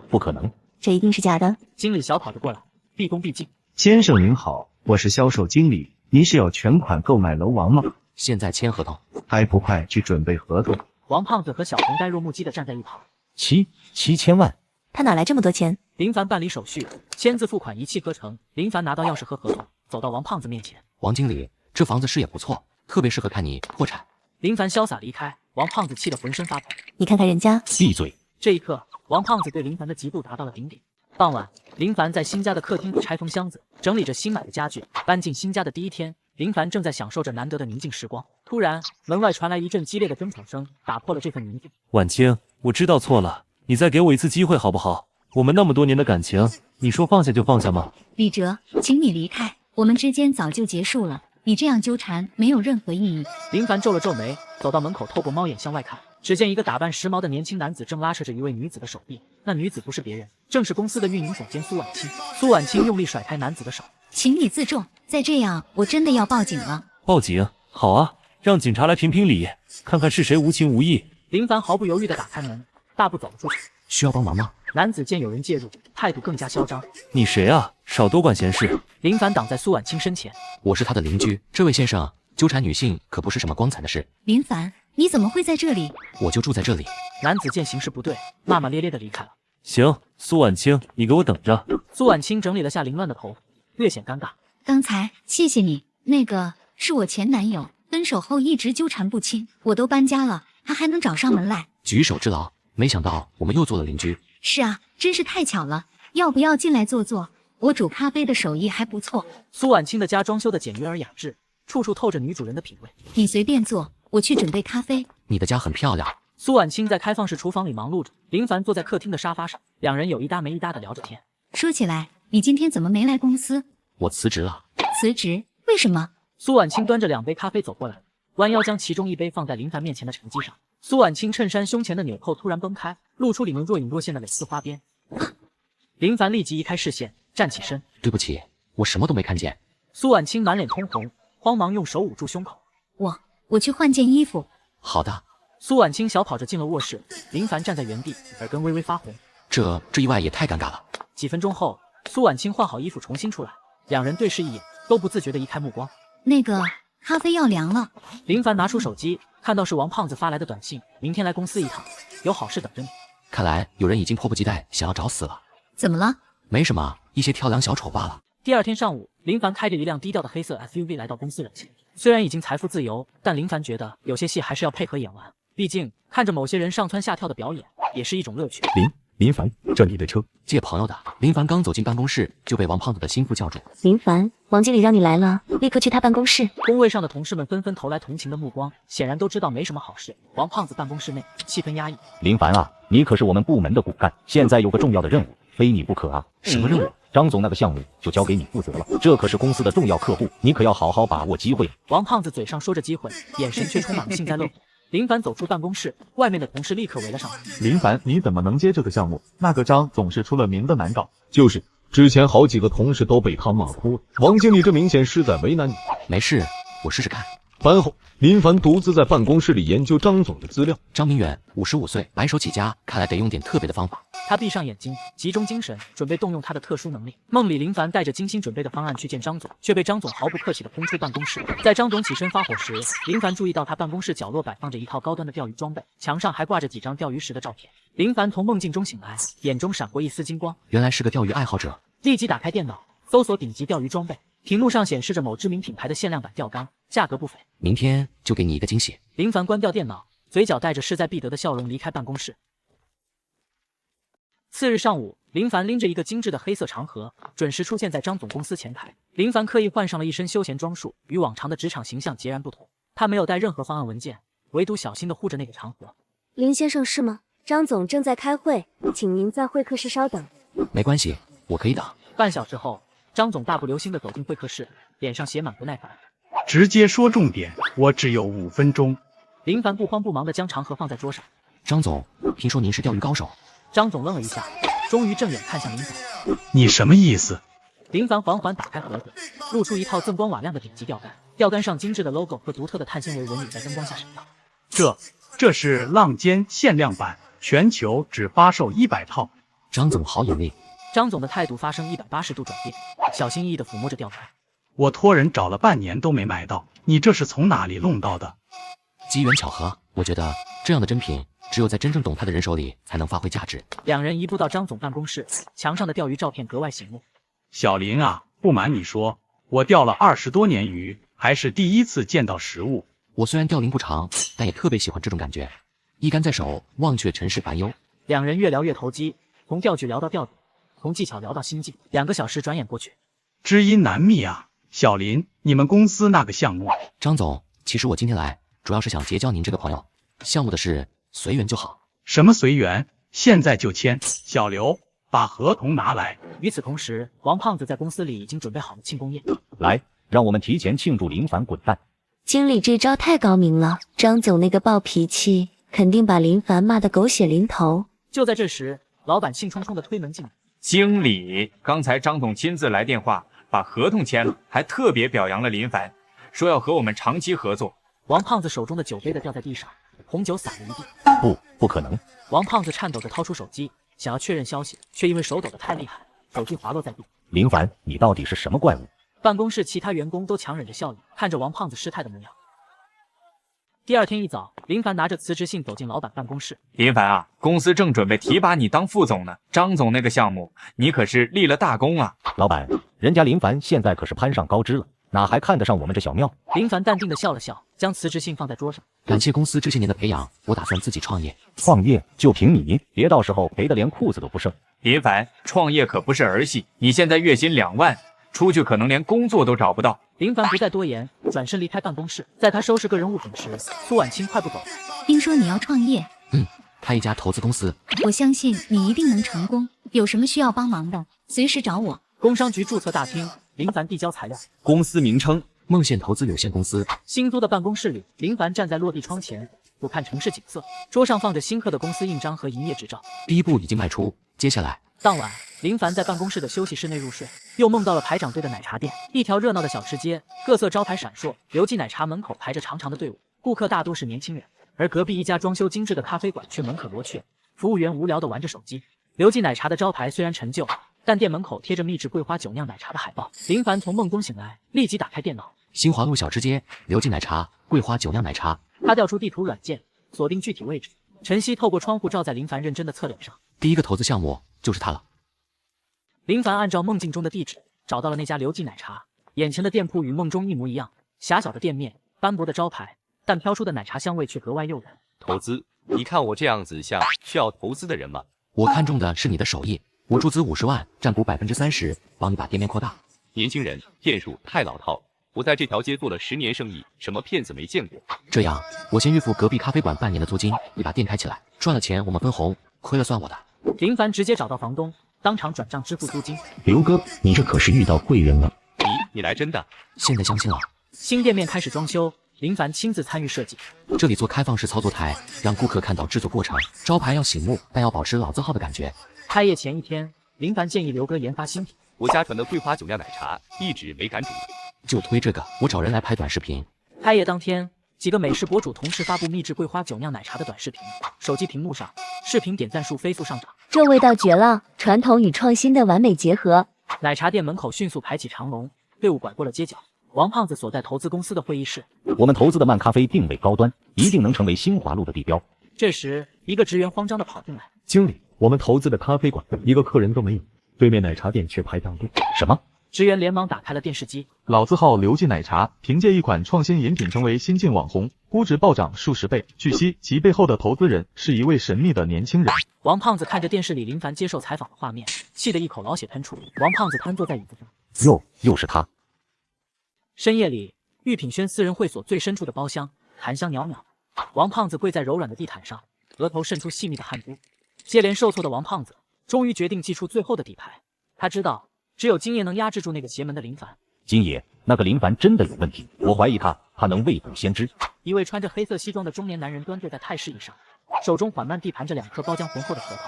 不可能，这一定是假的。经理小跑着过来，毕恭毕敬。先生您好，我是销售经理，您是要全款购买楼王吗？现在签合同，还不快去准备合同？王胖子和小红呆若木鸡的站在一旁。7000万，他哪来这么多钱？林凡办理手续，签字付款，一气呵成。林凡拿到钥匙和合同，走到王胖子面前。王经理，这房子视野不错，特别适合看你破产。林凡潇洒离开，王胖子气得浑身发抖。你看看人家，闭嘴！这一刻，王胖子对林凡的嫉妒达到了顶点。傍晚，林凡在新家的客厅里拆封箱子，整理着新买的家具。搬进新家的第一天，林凡正在享受着难得的宁静时光。突然，门外传来一阵激烈的争吵声，打破了这份宁静。婉清，我知道错了，你再给我一次机会好不好？我们那么多年的感情，你说放下就放下吗？李哲，请你离开，我们之间早就结束了，你这样纠缠没有任何意义。林凡皱了皱眉，走到门口，透过猫眼向外看，只见一个打扮时髦的年轻男子正拉扯着一位女子的手臂，那女子不是别人，正是公司的运营总监苏婉清。苏婉清用力甩开男子的手，请你自重，再这样我真的要报警了。报警？好啊，让警察来评评理，看看是谁无情无义。林凡毫不犹豫地打开门，大步走了出去。需要帮忙吗？男子见有人介入，态度更加嚣张。你谁啊？少多管闲事。林凡挡在苏婉清身前。我是他的邻居，这位先生，纠缠女性可不是什么光彩的事。林凡，你怎么会在这里？我就住在这里。男子见形势不对，骂骂咧咧地离开了。行，苏婉清，你给我等着。苏婉清整理了下凌乱的头，略显尴尬。刚才谢谢你，那个是我前男友，分手后一直纠缠不清，我都搬家了，他还能找上门来。举手之劳，没想到我们又做了邻居。是啊，真是太巧了，要不要进来坐坐？我煮咖啡的手艺还不错。苏婉清的家装修的简约而雅致，处处透着女主人的品味。你随便坐，我去准备咖啡。你的家很漂亮。苏婉清在开放式厨房里忙碌着，林凡坐在客厅的沙发上，两人有一搭没一搭的聊着天。说起来，你今天怎么没来公司？我辞职了。辞职？为什么？苏婉清端着2杯咖啡走过来，弯腰将其中一杯放在林凡面前的盛机上。苏婉清衬衫胸前的纽扣突然崩开，露出里面若隐若现的蕾丝花边。林凡立即移开视线，站起身。对不起，我什么都没看见。苏婉清满脸通红，慌忙用手捂住胸口。我去换件衣服。好的。苏婉清小跑着进了卧室，林凡站在原地，耳根微微发红。这意外也太尴尬了。几分钟后，苏婉清换好衣服重新出来，两人对视一眼，都不自觉地移开目光。那个咖啡要凉了。林凡拿出手机，看到是王胖子发来的短信，明天来公司一趟，有好事等着你。看来有人已经迫不及待想要找死了。怎么了？没什么，一些挑梁小丑罢了。第二天上午，林凡开着一辆低调的黑色 SUV 来到公司人前。虽然已经财富自由，但林凡觉得有些戏还是要配合演完，毕竟看着某些人上蹿下跳的表演也是一种乐趣。林凡，这你的车。借朋友的。林凡刚走进办公室，就被王胖子的心腹叫住。林凡，王经理让你来了，立刻去他办公室。工位上的同事们纷纷投来同情的目光，显然都知道没什么好事。王胖子办公室内气氛压抑。林凡啊，你可是我们部门的骨干，现在有个重要的任务，非你不可啊！什么任务？张总那个项目就交给你负责了，这可是公司的重要客户，你可要好好把握机会。王胖子嘴上说着机会，眼神却充满了幸灾乐祸。林凡走出办公室，外面的同事立刻围了上来。林凡，你怎么能接这个项目？那个张总是出了名的难搞。就是，之前好几个同事都被他骂哭了。王经理这明显是在为难你。没事，我试试看。饭后，林凡独自在办公室里研究张总的资料。张明远，55岁，白手起家，看来得用点特别的方法。他闭上眼睛，集中精神，准备动用他的特殊能力。梦里，林凡带着精心准备的方案去见张总，却被张总毫不客气地轰出办公室。在张总起身发火时，林凡注意到他办公室角落摆放着一套高端的钓鱼装备，墙上还挂着几张钓鱼时的照片。林凡从梦境中醒来，眼中闪过一丝金光，原来是个钓鱼爱好者。立即打开电脑，搜索顶级钓鱼装备。屏幕上显示着某知名品牌的限量版钓竿，价格不菲。明天就给你一个惊喜。林凡关掉电脑，嘴角带着势在必得的笑容离开办公室。次日上午，林凡拎着一个精致的黑色长盒，准时出现在张总公司前台。林凡刻意换上了一身休闲装束，与往常的职场形象截然不同。他没有带任何方案文件，唯独小心地护着那个长盒。林先生是吗？张总正在开会，请您在会客室稍等。没关系，我可以等。半小时后，张总大步流星地走进会客室，脸上写满不耐烦。直接说重点，我只有5分钟。林凡不慌不忙地将长盒放在桌上。张总，听说您是钓鱼高手。张总愣了一下，终于正眼看向林凡。你什么意思？林凡缓缓打开盒子，露出一套锃光瓦亮的顶级钓竿，钓竿上精致的 logo 和独特的碳纤维纹理在灯光下闪耀。这是浪尖限量版，全球只发售100套。张总好眼力。张总的态度发生180度转变，小心翼翼地抚摸着钓竿。我托人找了半年都没买到，你这是从哪里弄到的？机缘巧合，我觉得这样的珍品只有在真正懂它的人手里才能发挥价值。两人移步到张总办公室，墙上的钓鱼照片格外醒目。小林啊，不瞒你说，我钓了20多年鱼，还是第一次见到实物。我虽然钓龄不长，但也特别喜欢这种感觉。一竿在手，忘却尘世烦忧。两人越聊越投机，从钓具聊到钓点，从技巧聊到心境。2个小时转眼过去，知音难觅啊。小林，你们公司那个项目……张总，其实我今天来主要是想结交您这个朋友，项目的事随缘就好。什么随缘？现在就签。小刘，把合同拿来。与此同时，王胖子在公司里已经准备好了庆功宴。来，让我们提前庆祝林凡滚蛋。经理这招太高明了，张总那个暴脾气肯定把林凡骂得狗血淋头。就在这时，老板兴冲冲地推门进来。经理，刚才张总亲自来电话，把合同签了，还特别表扬了林凡，说要和我们长期合作。王胖子手中的酒杯掉在地上，红酒洒了一地。不可能！王胖子颤抖着掏出手机，想要确认消息，却因为手抖得太厉害，手机滑落在地。林凡，你到底是什么怪物？办公室其他员工都强忍着笑意，看着王胖子失态的模样。第二天一早，林凡拿着辞职信走进老板办公室。林凡啊，公司正准备提拔你当副总呢，张总那个项目，你可是立了大功啊！老板，人家林凡现在可是攀上高枝了，哪还看得上我们这小庙？林凡淡定地笑了笑，将辞职信放在桌上。感谢公司这些年的培养，我打算自己创业。创业就凭你，别到时候赔得连裤子都不剩。林凡，创业可不是儿戏，你现在月薪2万，出去可能连工作都找不到。林凡不再多言，转身离开办公室。在他收拾个人物品时，苏婉清快步走来。听说你要创业，开一家投资公司，我相信你一定能成功。有什么需要帮忙的，随时找我。工商局注册大厅，林凡递交材料。公司名称：梦线投资有限公司。新租的办公室里，林凡站在落地窗前，俯瞰城市景色。桌上放着新刻的公司印章和营业执照。第一步已经迈出，接下来。当晚，林凡在办公室的休息室内入睡，又梦到了排长队的奶茶店。一条热闹的小吃街，各色招牌闪烁，刘记奶茶门口排着长长的队伍，顾客大多是年轻人。而隔壁一家装修精致的咖啡馆却门可罗雀，服务员无聊地玩着手机。刘记奶茶的招牌虽然陈旧，但店门口贴着秘制桂花酒酿奶茶的海报。林凡从梦中醒来，立即打开电脑。新华路小吃街，刘记奶茶，桂花酒酿奶茶。他调出地图软件，锁定具体位置。晨曦透过窗户照在林凡认真的侧脸上。第一个投资项目就是他了。林凡按照梦境中的地址找到了那家刘记奶茶，眼前的店铺与梦中一模一样，狭小的店面，斑驳的招牌，但飘出的奶茶香味却格外诱人。投资？你看我这样子像需要投资的人吗？我看中的是你的手艺，我出资50万，占股30%，帮你把店面扩大。年轻人骗术太老套，我在这条街做了10年生意，什么骗子没见过。这样，我先预付隔壁咖啡馆半年的租金，你把店开起来，赚了钱我们分红，亏了算我的。林凡直接找到房东，当场转账支付租金。刘哥，你这可是遇到贵人了。你来真的？现在相信了。新店面开始装修，林凡亲自参与设计。这里做开放式操作台，让顾客看到制作过程。招牌要醒目，但要保持老字号的感觉。开业前一天，林凡建议刘哥研发新品。我家传的桂花酒酿奶茶一直没敢煮，就推这个。我找人来拍短视频。开业当天，几个美食博主同时发布秘制桂花酒酿奶茶的短视频，手机屏幕上，视频点赞数飞速上涨。这味道绝了，传统与创新的完美结合。奶茶店门口迅速排起长龙，队伍拐过了街角。王胖子所在投资公司的会议室，我们投资的漫咖啡定位高端，一定能成为新华路的地标。这时，一个职员慌张地跑进来：“经理，我们投资的咖啡馆一个客人都没有，对面奶茶店却排大队。”什么？职员连忙打开了电视机。老字号刘记奶茶凭借一款创新饮品成为新晋网红，估值暴涨数十倍。据悉，其背后的投资人是一位神秘的年轻人。王胖子看着电视里林凡接受采访的画面，气得一口老血喷出。王胖子瘫坐在椅子上。又是他。深夜里，玉品轩私人会所最深处的包厢，檀香袅袅。王胖子跪在柔软的地毯上，额头渗出细密的汗珠。接连受挫的王胖子终于决定祭出最后的底牌。他知道，只有金爷能压制住那个邪门的林凡。金爷，那个林凡真的有问题，我怀疑他能未卜先知。一位穿着黑色西装的中年男人端坐在太师椅上，手中缓慢地盘着2颗包浆浑厚的核桃。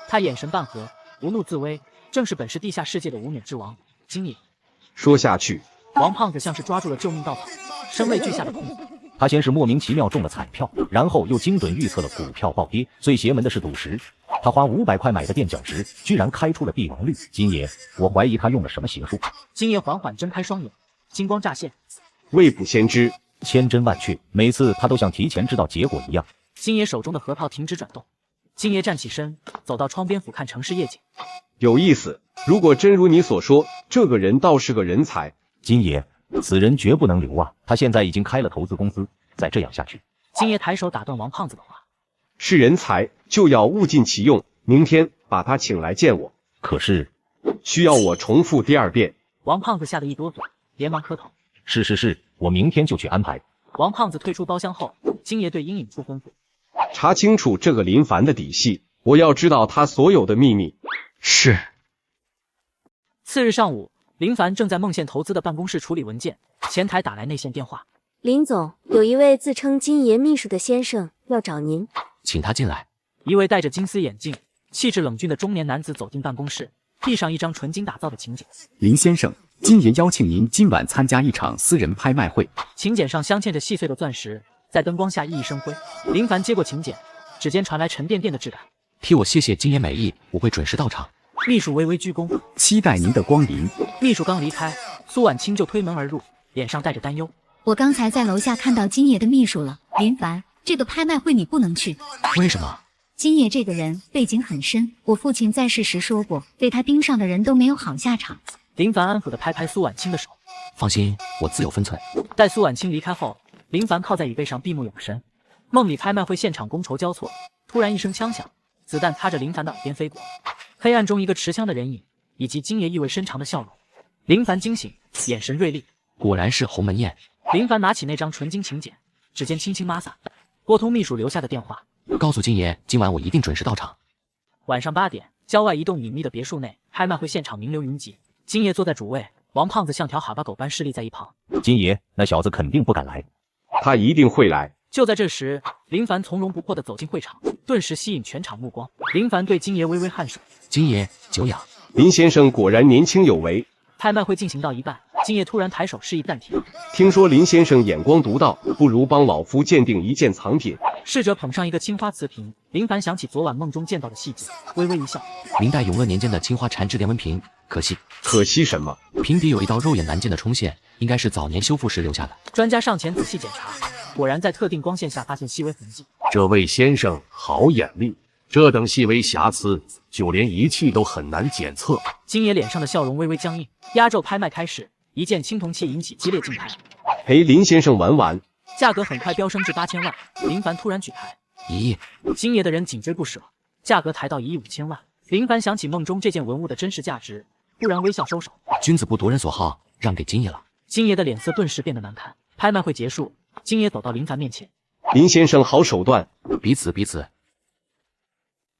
他眼神半合，无怒自威，正是本是地下世界的无冕之王金爷。说下去，王胖子像是抓住了救命稻草，身为巨下的痛苦。他先是莫名其妙中了彩票，然后又精准预测了股票暴跌。最邪门的是赌石，他花500块买的垫脚石，居然开出了必亡率。金爷，我怀疑他用了什么邪术。金爷缓缓睁开双眼，金光乍现。未卜先知，千真万确，每次他都像提前知道结果一样。金爷手中的核桃停止转动，金爷站起身，走到窗边俯瞰城市夜景。有意思，如果真如你所说，这个人倒是个人才。金爷，此人绝不能留啊！他现在已经开了投资公司，再这样下去……金爷抬手打断王胖子的话：“是人才就要物尽其用，明天把他请来见我。”可是，需要我重复第2遍。王胖子吓得一哆嗦，连忙磕头：“是，我明天就去安排。”王胖子退出包厢后，金爷对阴影处吩咐：“查清楚这个林凡的底细，我要知道他所有的秘密。”是。次日上午，林凡正在孟县投资的办公室处理文件，前台打来内线电话：“林总，有一位自称金爷秘书的先生要找您，请他进来。”一位戴着金丝眼镜、气质冷峻的中年男子走进办公室，递上一张纯金打造的请柬：“林先生，金爷邀请您今晚参加一场私人拍卖会。”请柬上镶嵌着细碎的钻石，在灯光下熠熠生辉。林凡接过请柬，指尖传来沉甸甸的质感：“替我谢谢金爷美意，我会准时到场。”秘书微微鞠躬，期待您的光临。秘书刚离开，苏婉清就推门而入，脸上带着担忧：“我刚才在楼下看到金爷的秘书了，林凡，这个拍卖会你不能去。”为什么？金爷这个人背景很深，我父亲在世时说过，被他盯上的人都没有好下场。林凡安抚地拍拍苏婉清的手：“放心，我自有分寸。”待苏婉清离开后，林凡靠在椅背上闭目养神。梦里拍卖会现场觥筹交错，突然一声枪响，子弹擦着林凡的耳边飞过。黑暗中一个持枪的人影，以及金爷意味深长的笑容。林凡惊醒，眼神锐利。果然是鸿门宴。林凡拿起那张纯金请柬，指尖轻轻抹洒，拨通秘书留下的电话，告诉金爷，今晚我一定准时到场。晚上8点，郊外一栋隐秘的别墅内，拍卖会现场名流云集。金爷坐在主位，王胖子像条哈巴狗般侍立在一旁。金爷，那小子肯定不敢来。他一定会来。就在这时，林凡从容不迫地走进会场，顿时吸引全场目光。林凡对金爷微微颔首：“金爷，久仰。”林先生果然年轻有为。拍卖会进行到一半，金爷突然抬手示意暂停。听说林先生眼光独到，不如帮老夫鉴定一件藏品。侍者捧上一个青花瓷瓶，林凡想起昨晚梦中见到的细节，微微一笑。明代永乐年间的青花缠制连纹瓶，可惜。可惜什么？瓶底有一道肉眼难见的冲线，应该是早年修复时留下的。专家上前仔细检查，果然在特定光线下发现细微痕迹。这位先生好眼力，这等细微瑕疵，就连仪器都很难检测。金爷脸上的笑容微微僵硬。压轴拍卖开始，一件青铜器引起激烈竞拍。陪林先生玩玩。价格很快飙升至8000万。林凡突然举牌：“1亿！”金爷的人紧追不舍，价格抬到1亿5千万。林凡想起梦中这件文物的真实价值，突然微笑收手。君子不夺人所好，让给金爷了。金爷的脸色顿时变得难看。拍卖会结束，金爷走到林凡面前。林先生好手段，彼此彼此。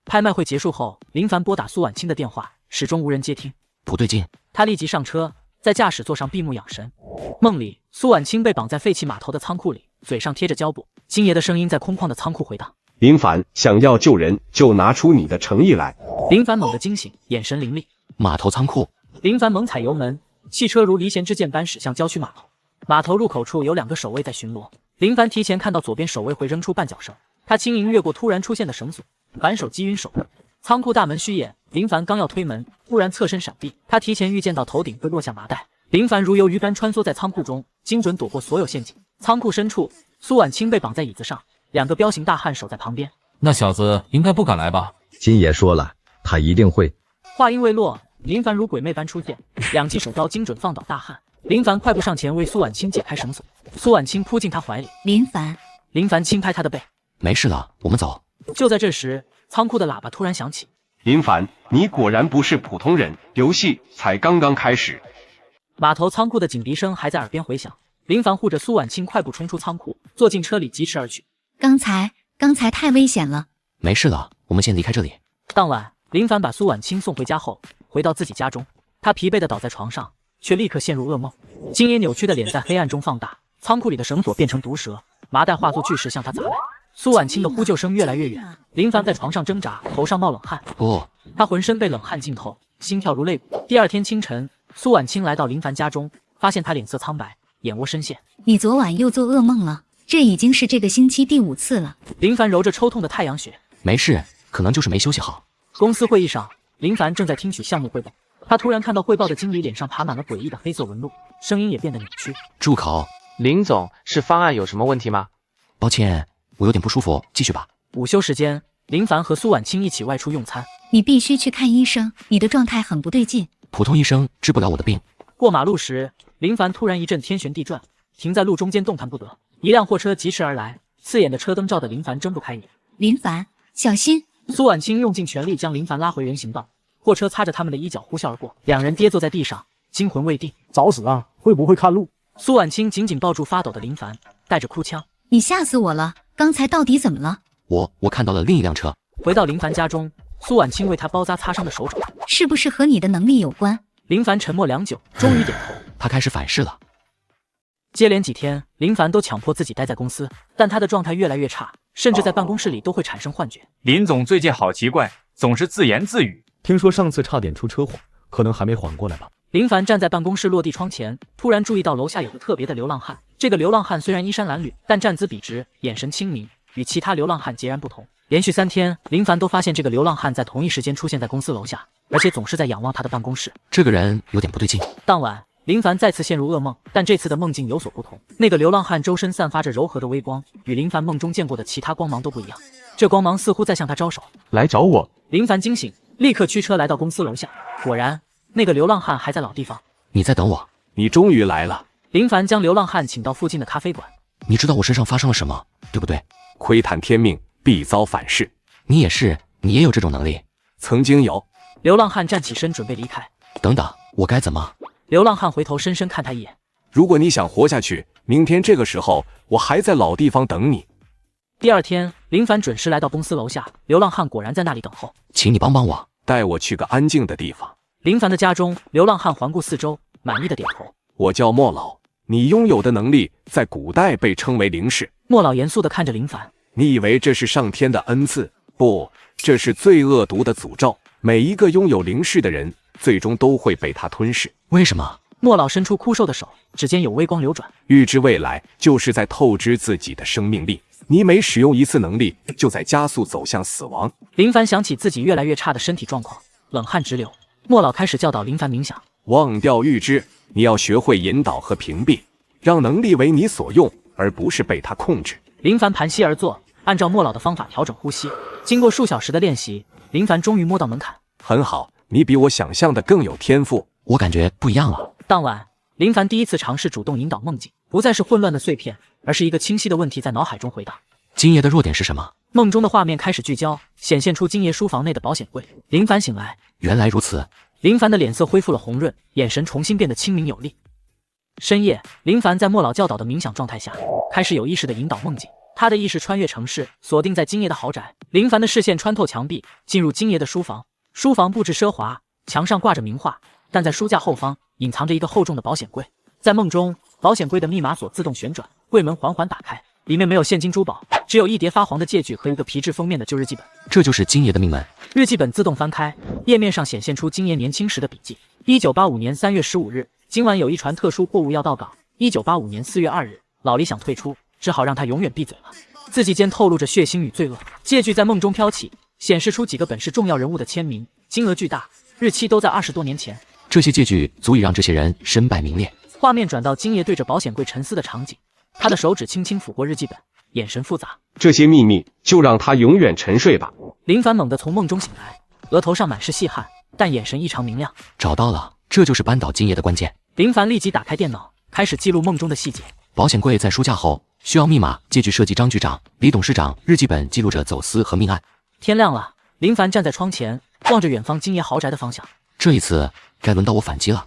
拍卖会结束后，林凡拨打苏婉清的电话，始终无人接听。不对劲，他立即上车，在驾驶座上闭目养神。梦里，苏婉清被绑在废弃码头的仓库里，嘴上贴着胶布。金爷的声音在空旷的仓库回荡：林凡，想要救人，就拿出你的诚意来。林凡猛地惊醒，眼神凌厉。码头仓库。林凡猛踩油门，汽车如离弦之箭般驶向郊区码头。码头入口处有2个守卫在巡逻。林凡提前看到左边守卫会扔出绊脚绳，他轻盈越过突然出现的绳索，反手击晕守卫。仓库大门虚掩，林凡刚要推门，突然侧身闪避。他提前预见到头顶会落下麻袋，林凡如游鱼般穿梭在仓库中，精准躲过所有陷阱。仓库深处，苏婉清被绑在椅子上，2个彪形大汉守在旁边。那小子应该不敢来吧？金爷说了，他一定会。话音未落，林凡如鬼魅般出现，2记手刀精准放倒大汉。林凡快步上前为苏婉清解开绳索，苏婉清扑进他怀里。林凡轻拍他的背，没事了，我们走。就在这时，仓库的喇叭突然响起。林凡，你果然不是普通人，游戏才刚刚开始。码头仓库的警笛声还在耳边回响。林凡护着苏婉清快步冲出仓库，坐进车里疾驰而去。刚才太危险了。没事了，我们先离开这里。当晚，林凡把苏婉清送回家后，回到自己家中，他疲惫地倒在床上，却立刻陷入噩梦。金爷扭曲的脸在黑暗中放大，仓库里的绳索变成毒蛇，麻袋化作巨石向他砸来。苏婉清的呼救声越来越远，林凡在床上挣扎，头上冒冷汗。不，他浑身被冷汗浸透，心跳如肋骨。第二天清晨，苏婉清来到林凡家中，发现他脸色苍白，眼窝深陷。你昨晚又做噩梦了，这已经是这个星期第5次了。林凡揉着抽痛的太阳穴，没事，可能就是没休息好。公司会议上，林凡正在听取项目汇报，他突然看到汇报的经理脸上爬满了诡异的黑色纹路，声音也变得扭曲。住口！林总，是方案有什么问题吗？抱歉，我有点不舒服，继续吧。午休时间，林凡和苏婉清一起外出用餐。你必须去看医生，你的状态很不对劲。普通医生治不了我的病。过马路时，林凡突然一阵天旋地转，停在路中间动弹不得。一辆货车疾驰而来，刺眼的车灯照得林凡睁不开眼。林凡，小心！苏婉清用尽全力将林凡拉回人行道，货车擦着他们的衣角呼啸而过，两人跌坐在地上，惊魂未定。找死啊！会不会看路？苏婉清紧紧抱住发抖的林凡，带着哭腔：“你吓死我了！刚才到底怎么了？”我看到了另一辆车。回到林凡家中，苏婉清为他包扎擦伤的手肘。是不是和你的能力有关？林凡沉默良久，终于点头。他开始反噬了。接连几天，林凡都强迫自己待在公司，但他的状态越来越差，甚至在办公室里都会产生幻觉。林总最近好奇怪，总是自言自语。听说上次差点出车祸，可能还没缓过来吧。林凡站在办公室落地窗前，突然注意到楼下有个特别的流浪汉。这个流浪汉虽然衣衫褴褛，但站姿笔直，眼神清明，与其他流浪汉截然不同。连续3天，林凡都发现这个流浪汉在同一时间出现在公司楼下，而且总是在仰望他的办公室。这个人有点不对劲。当晚，林凡再次陷入噩梦，但这次的梦境有所不同。那个流浪汉周身散发着柔和的微光，与林凡梦中见过的其他光芒都不一样。这光芒似乎在向他招手，来找我。林凡惊醒，立刻驱车来到公司楼下。果然，那个流浪汉还在老地方。你在等我？你终于来了。林凡将流浪汉请到附近的咖啡馆。你知道我身上发生了什么，对不对？窥探天命，必遭反噬。你也是，你也有这种能力？曾经有。流浪汉站起身准备离开。等等，我该怎么？流浪汉回头深深看他一眼。如果你想活下去，明天这个时候我还在老地方等你。第二天，林凡准时来到公司楼下，流浪汉果然在那里等候。请你帮帮我，带我去个安静的地方。林凡的家中，流浪汉环顾四周，满意的点头。我叫莫老，你拥有的能力在古代被称为灵视。莫老严肃地看着林凡。你以为这是上天的恩赐？不，这是最恶毒的诅咒。每一个拥有灵视的人，最终都会被他吞噬。为什么？莫老伸出枯瘦的手，指尖有微光流转。预知未来，就是在透支自己的生命力。你每使用一次能力，就在加速走向死亡。林凡想起自己越来越差的身体状况，冷汗直流。莫老开始教导林凡冥想，忘掉预知，你要学会引导和屏蔽，让能力为你所用，而不是被它控制。林凡盘膝而坐，按照莫老的方法调整呼吸。经过数小时的练习，林凡终于摸到门槛。很好，你比我想象的更有天赋。我感觉不一样了。当晚，林凡第一次尝试主动引导梦境，不再是混乱的碎片，而是一个清晰的问题在脑海中回荡。金爷的弱点是什么？梦中的画面开始聚焦，显现出金爷书房内的保险柜。林凡醒来，原来如此。林凡的脸色恢复了红润，眼神重新变得清明有力。深夜，林凡在莫老教导的冥想状态下，开始有意识地引导梦境。他的意识穿越城市，锁定在金爷的豪宅。林凡的视线穿透墙壁，进入金爷的书房。书房布置奢华，墙上挂着名画，但在书架后方隐藏着一个厚重的保险柜。在梦中，保险柜的密码锁自动旋转，柜门缓缓打开，里面没有现金珠宝，只有一叠发黄的借据和一个皮质封面的旧日记本。这就是金爷的命门。日记本自动翻开，页面上显现出金爷年轻时的笔记。1985年3月15日，今晚有一船特殊货物要到港。1985年4月2日，老李想退出，只好让他永远闭嘴了。字迹间透露着血腥与罪恶。借据在梦中飘起，显示出几个本市重要人物的签名，金额巨大，日期都在20多年前。这些借据足以让这些人身败名裂。画面转到金爷对着保险柜沉思的场景，他的手指轻轻抚过日记本，眼神复杂。这些秘密就让他永远沉睡吧。林凡猛地从梦中醒来，额头上满是细汗，但眼神异常明亮。找到了，这就是扳倒金爷的关键。林凡立即打开电脑，开始记录梦中的细节。保险柜在书架后，需要密码。借据设计张局长、李董事长，日记本记录着走私和命案。天亮了，林凡站在窗前，望着远方金爷豪宅的方向。这一次该轮到我反击了。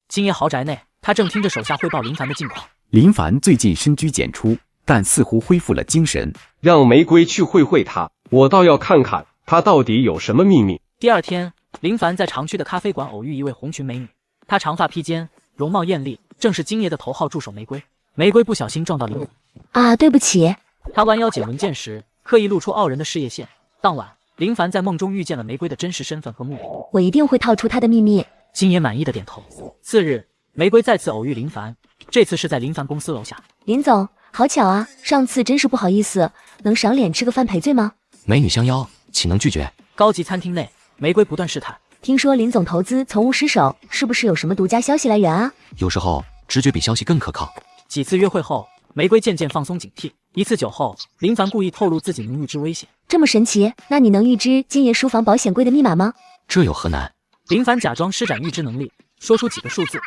金爷豪宅内，他正听着手下汇报林凡的近况。林凡最近深居简出，但似乎恢复了精神。让玫瑰去会他，我倒要看看他到底有什么秘密。第二天，林凡在常去的咖啡馆偶遇一位红裙美女，她长发披肩，容貌艳丽，正是金爷的头号助手玫瑰。玫瑰不小心撞到林凡啊，对不起。他弯腰捡文件时，刻意露出傲人的事业线。当晚，林凡在梦中遇见了玫瑰的真实身份和目的。我一定会套出她的秘密。金爷满意的点头。次日，玫瑰再次偶遇林凡，这次是在林凡公司楼下。林总，好巧啊，上次真是不好意思，能赏脸吃个饭赔罪吗？美女相邀，岂能拒绝？高级餐厅内，玫瑰不断试探。听说林总投资从无失手，是不是有什么独家消息来源啊？有时候直觉比消息更可靠。几次约会后，玫瑰渐渐放松警惕。一次酒后，林凡故意透露自己能预知危险。这么神奇，那你能预知金爷书房保险柜的密码吗？这有何难？林凡假装施展预知能力，说出几个数字。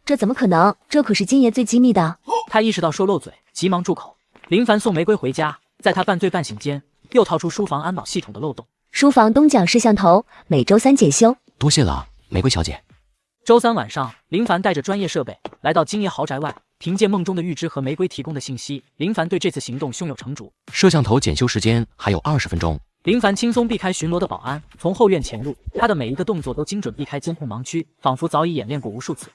这怎么可能？这可是金爷最机密的。他意识到说漏嘴，急忙住口。林凡送玫瑰回家，在他半醉半醒间，又掏出书房安保系统的漏洞。书房东讲摄像头，每周3检修。多谢了，玫瑰小姐。周三晚上，林凡带着专业设备来到金爷豪宅外，凭借梦中的预知和玫瑰提供的信息，林凡对这次行动胸有成竹。摄像头检修时间还有20分钟。林凡轻松避开巡逻的保安，从后院潜入，他的每一个动作都精准避开监控盲区，仿佛早已演练过无数次。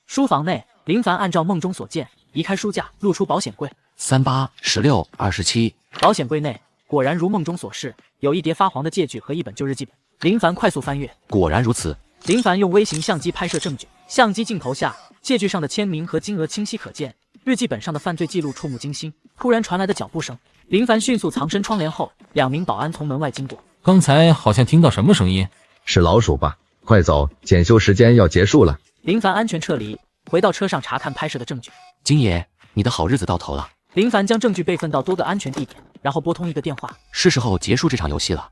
书房内，林凡按照梦中所见，移开书架，露出保险柜。38、16、27。保险柜内果然如梦中所示，有一叠发黄的借据和一本旧日记本。林凡快速翻阅，果然如此。林凡用微型相机拍摄证据，相机镜头下，借据上的签名和金额清晰可见，日记本上的犯罪记录触目惊心。突然传来的脚步声，林凡迅速藏身窗帘后，2名保安从门外经过。刚才好像听到什么声音？是老鼠吧？快走，检修时间要结束了。林凡安全撤离，回到车上查看拍摄的证据。金爷，你的好日子到头了。林凡将证据备份到多个安全地点，然后拨通一个电话。是时候结束这场游戏了。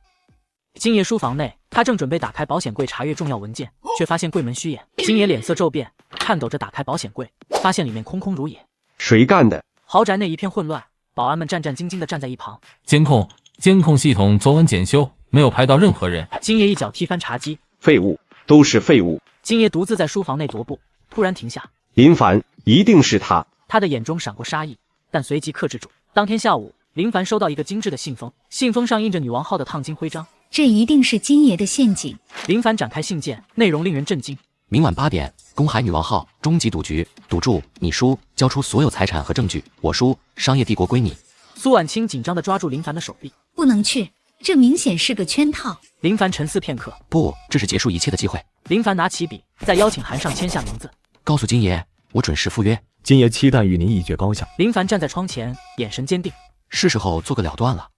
金爷书房内，他正准备打开保险柜查阅重要文件，却发现柜门虚掩。金爷脸色骤变，颤抖着打开保险柜，发现里面空空如也。谁干的？豪宅内一片混乱，保安们战战兢兢地站在一旁。监控系统昨晚检修，没有拍到任何人。金爷一脚踢翻茶几，废物，都是废物。金爷独自在书房内踱步，突然停下。林凡，一定是他。他的眼中闪过杀意，但随即克制住。当天下午，林凡收到一个精致的信封，信封上印着女王号的烫金徽章。这一定是金爷的陷阱。林凡展开信件，内容令人震惊。明晚8点，公海女王号终极赌局，赌注你输，交出所有财产和证据；我输，商业帝国归你。苏婉清紧张地抓住林凡的手臂，不能去，这明显是个圈套。林凡沉思片刻，不，这是结束一切的机会。林凡拿起笔，在邀请函上签下名字，告诉金爷，我准时赴约。金爷期待与您一决高下。林凡站在窗前，眼神坚定，是时候做个了断了。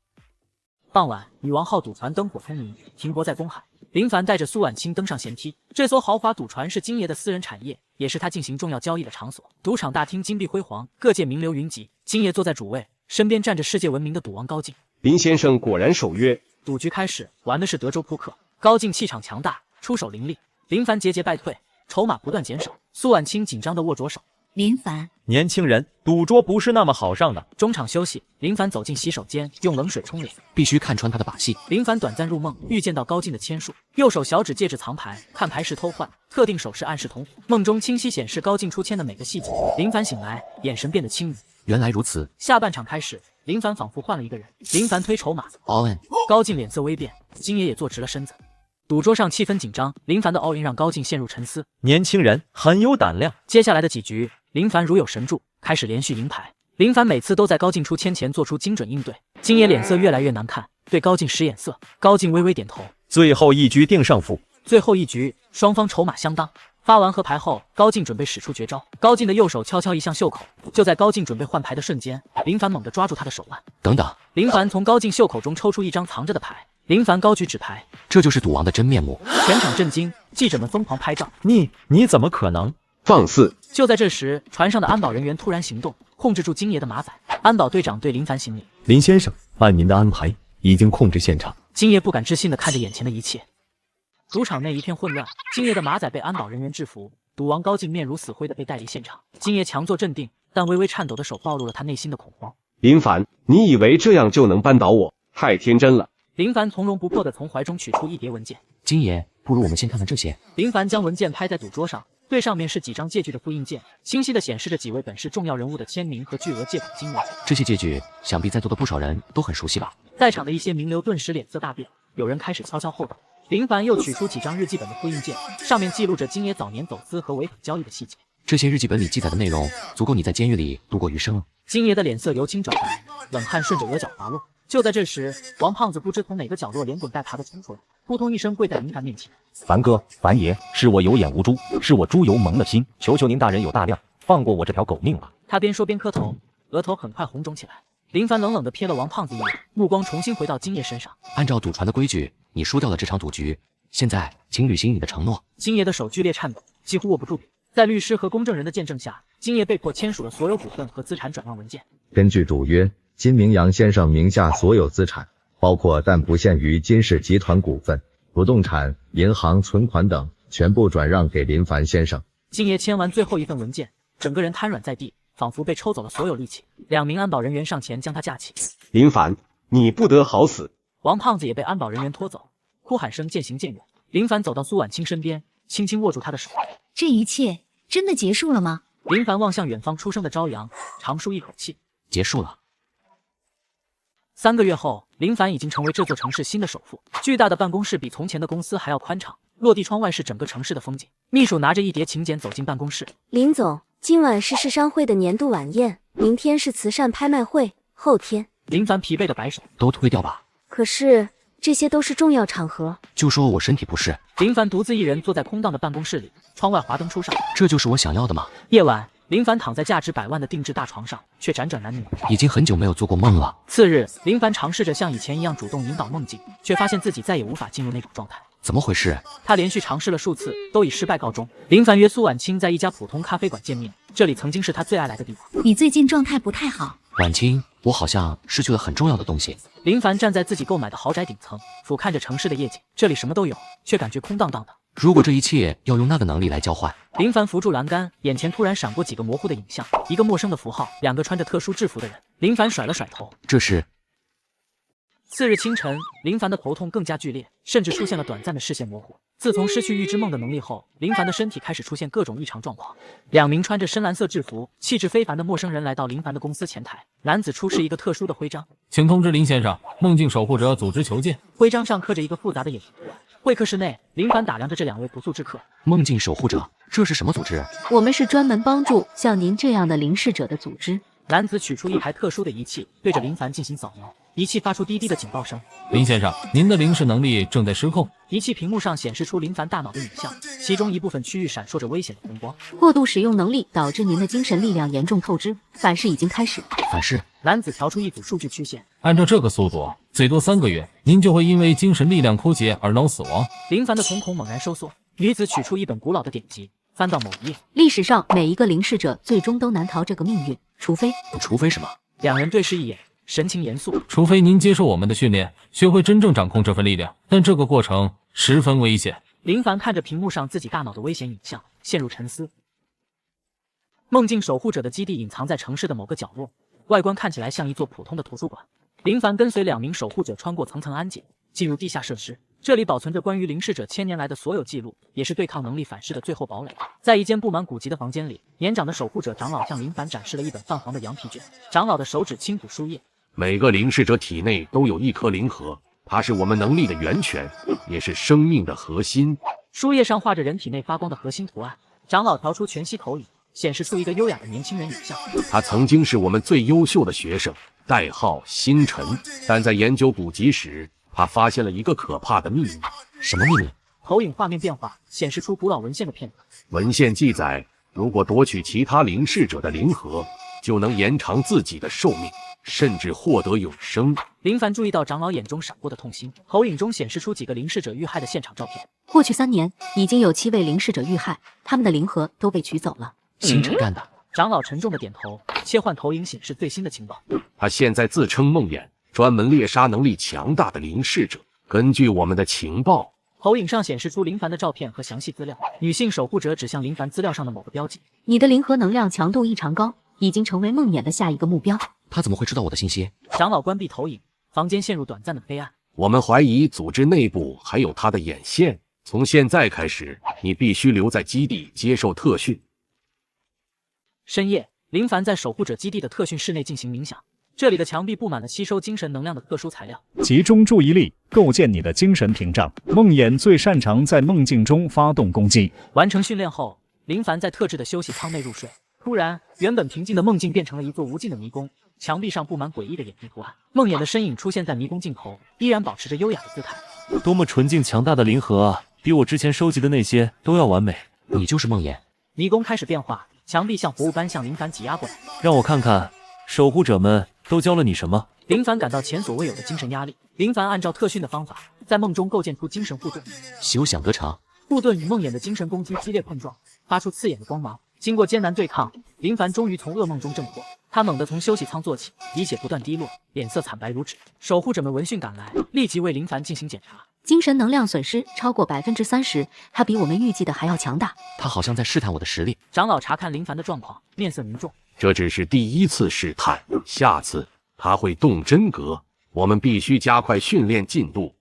傍晚，女王号赌船灯火通明，停泊在公海。林凡带着苏婉清登上舷梯。这艘豪华赌船是金爷的私人产业，也是他进行重要交易的场所。赌场大厅金碧辉煌，各界名流云集。金爷坐在主位，身边站着世界闻名的赌王高进。林先生果然守约。赌局开始，玩的是德州扑克。高进气场强大，出手凌厉。林凡节节败退，筹码不断减少。苏婉清紧张地握着手。林凡，年轻人，赌桌不是那么好上的。中场休息，林凡走进洗手间，用冷水冲脸，必须看穿他的把戏。林凡短暂入梦，预见到高进的签术，右手小指戒指藏牌，看牌时偷换，特定手势暗示同符。梦中清晰显示高进出签的每个细节。林凡醒来，眼神变得清明。原来如此。下半场开始，林凡仿佛换了一个人。林凡推筹码 ，all in。高进脸色微变，金爷也坐直了身子。赌桌上气氛紧张，林凡的 all in 让高进陷入沉思。年轻人很有胆量。接下来的几局，林凡如有神助，开始连续赢牌。林凡每次都在高进出签前做出精准应对。金爷脸色越来越难看，对高进使眼色。高进微微点头。最后一局定胜负。最后一局，双方筹码相当。发完河牌后，高进准备使出绝招。高进的右手悄悄移向袖口，就在高进准备换牌的瞬间，林凡猛地抓住他的手腕。等等！林凡从高进袖口中抽出一张藏着的牌。林凡高举纸牌，这就是赌王的真面目。全场震惊，记者们疯狂拍照。你怎么可能？放肆！就在这时，船上的安保人员突然行动，控制住金爷的马仔。安保队长对林凡行礼：“林先生，按您的安排，已经控制现场。”金爷不敢置信地看着眼前的一切。赌场内一片混乱，金爷的马仔被安保人员制服，赌王高进面如死灰地被带离现场。金爷强作镇定，但微微颤抖的手暴露了他内心的恐慌。林凡，你以为这样就能扳倒我？太天真了。林凡从容不迫地从怀中取出一叠文件。金爷，不如我们先看看这些。林凡将文件拍在赌桌上，最上面是几张借据的复印件，清晰地显示着几位本市重要人物的签名和巨额借款金额。这些借据，想必在座的不少人都很熟悉吧？在场的一些名流顿时脸色大变，有人开始悄悄后退。林凡又取出几张日记本的复印件，上面记录着金爷早年走私和违法交易的细节。这些日记本里记载的内容，足够你在监狱里度过余生。金爷的脸色由青转白，冷汗顺着额角滑落。就在这时，王胖子不知从哪个角落连滚带爬的冲出来，扑通一声跪在林凡面前。凡哥，凡爷，是我有眼无珠，是我猪油蒙了心，求求您大人有大量，放过我这条狗命吧。他边说边磕头，额头很快红肿起来。林凡冷冷地瞥了王胖子一眼，目光重新回到金爷身上。按照赌船的规矩，你输掉了这场赌局，现在请履行你的承诺。金爷的手剧烈颤抖，几乎握不住笔。在律师和公证人的见证下，金爷被迫签署了所有股份和资产转让文件。根据赌约，金明阳先生名下所有资产，包括但不限于金氏集团股份、不动产、银行存款等，全部转让给林凡先生。金爷签完最后一份文件，整个人瘫软在地，仿佛被抽走了所有力气。2名安保人员上前将他架起。林凡，你不得好死！王胖子也被安保人员拖走，哭喊声渐行渐远。林凡走到苏婉清身边，轻轻握住她的手。这一切真的结束了吗？林凡望向远方初升的朝阳，长舒一口气。结束了。3个月后，林凡已经成为这座城市新的首富。巨大的办公室比从前的公司还要宽敞，落地窗外是整个城市的风景。秘书拿着一叠请柬走进办公室。林总，今晚是市商会的年度晚宴，明天是慈善拍卖会，后天……林凡疲惫的摆手，都推掉吧。可是这些都是重要场合。就说我身体不适。林凡独自一人坐在空荡的办公室里，窗外华灯初上。这就是我想要的吗？夜晚，林凡躺在价值100万的定制大床上，却辗转难眠。已经很久没有做过梦了。次日，林凡尝试着像以前一样主动引导梦境，却发现自己再也无法进入那种状态。怎么回事？他连续尝试了数次，都以失败告终。林凡约苏婉清在一家普通咖啡馆见面，这里曾经是他最爱来的地方。你最近状态不太好。婉清，我好像失去了很重要的东西。林凡站在自己购买的豪宅顶层，俯瞰着城市的夜景，这里什么都有，却感觉空荡荡的。如果这一切要用那个能力来交换，林凡扶住栏杆，眼前突然闪过几个模糊的影像，一个陌生的符号，2个穿着特殊制服的人。林凡甩了甩头，这是。次日清晨，林凡的头痛更加剧烈，甚至出现了短暂的视线模糊。自从失去预知梦的能力后，林凡的身体开始出现各种异常状况。2名穿着深蓝色制服、气质非凡的陌生人来到林凡的公司前台，男子出示一个特殊的徽章，请通知林先生，梦境守护者组织求见。徽章上刻着一个复杂的眼图。会客室内，林凡打量着这2位不速之客。梦境守护者，这是什么组织？我们是专门帮助像您这样的灵视者的组织。男子取出一台特殊的仪器，对着林凡进行扫描，仪器发出滴滴的警报声。林先生，您的灵视能力正在失控。仪器屏幕上显示出林凡大脑的影像，其中一部分区域闪烁着危险的红光。过度使用能力导致您的精神力量严重透支，反噬已经开始。反噬？男子调出一组数据曲线，按照这个速度，最多3个月，您就会因为精神力量枯竭而脑死亡。林凡的瞳孔猛然收缩，女子取出一本古老的典籍，翻到某一页。历史上每一个灵视者最终都难逃这个命运，除非什么？2人对视一眼，神情严肃。除非您接受我们的训练，学会真正掌控这份力量，但这个过程十分危险。林凡看着屏幕上自己大脑的危险影像，陷入沉思。梦境守护者的基地隐藏在城市的某个角落，外观看起来像一座普通的图书馆。林凡跟随2名守护者穿过层层安检，进入地下设施。这里保存着关于灵视者1000年来的所有记录，也是对抗能力反噬的最后堡垒。在一间布满古籍的房间里，年长的守护者长老向林凡展示了一本泛黄的羊皮卷，长老的手指轻抚书页。每个灵视者体内都有一颗灵核，它是我们能力的源泉，也是生命的核心。书页上画着人体内发光的核心图案，长老调出全息投影，显示出一个优雅的年轻人影像。他曾经是我们最优秀的学生，代号星辰，但在研究古籍时，他发现了一个可怕的秘密。什么秘密？投影画面变化，显示出古老文献的片段。文献记载，如果夺取其他灵视者的灵核，就能延长自己的寿命，甚至获得永生。林凡注意到长老眼中闪过的痛心，投影中显示出几个灵视者遇害的现场照片。过去3年，已经有7位灵视者遇害，他们的灵核都被取走了。星辰干的。长老沉重的点头，切换投影显示最新的情报。他现在自称梦魇，专门猎杀能力强大的灵视者。根据我们的情报，投影上显示出林凡的照片和详细资料。女性守护者指向林凡资料上的某个标记。你的灵核能量强度异常高，已经成为梦魇的下一个目标。他怎么会知道我的信息？长老关闭投影，房间陷入短暂的黑暗。我们怀疑组织内部还有他的眼线。从现在开始，你必须留在基地接受特训。深夜，林凡在守护者基地的特训室内进行冥想。这里的墙壁布满了吸收精神能量的特殊材料。集中注意力，构建你的精神屏障。梦魇最擅长在梦境中发动攻击。完成训练后，林凡在特制的休息舱内入睡。突然，原本平静的梦境变成了一座无尽的迷宫，墙壁上布满诡异的眼睛图案。梦魇的身影出现在迷宫尽头，依然保持着优雅的姿态。多么纯净强大的灵核啊！比我之前收集的那些都要完美。你就是梦魇。迷宫开始变化，墙壁像活物般向林凡挤压过来。让我看看，守护者们都教了你什么？林凡感到前所未有的精神压力。林凡按照特训的方法，在梦中构建出精神护盾。休想得逞！护盾与梦魇的精神攻击激烈碰撞，发出刺眼的光芒。经过艰难对抗，林凡终于从噩梦中挣脱。他猛地从休息舱坐起，鼻血不断滴落，脸色惨白如纸。守护者们闻讯赶来，立即为林凡进行检查。精神能量损失超过30%，他比我们预计的还要强大。他好像在试探我的实力。长老查看林凡的状况，面色凝重。这只是第1次试探，下次他会动真格。我们必须加快训练进度。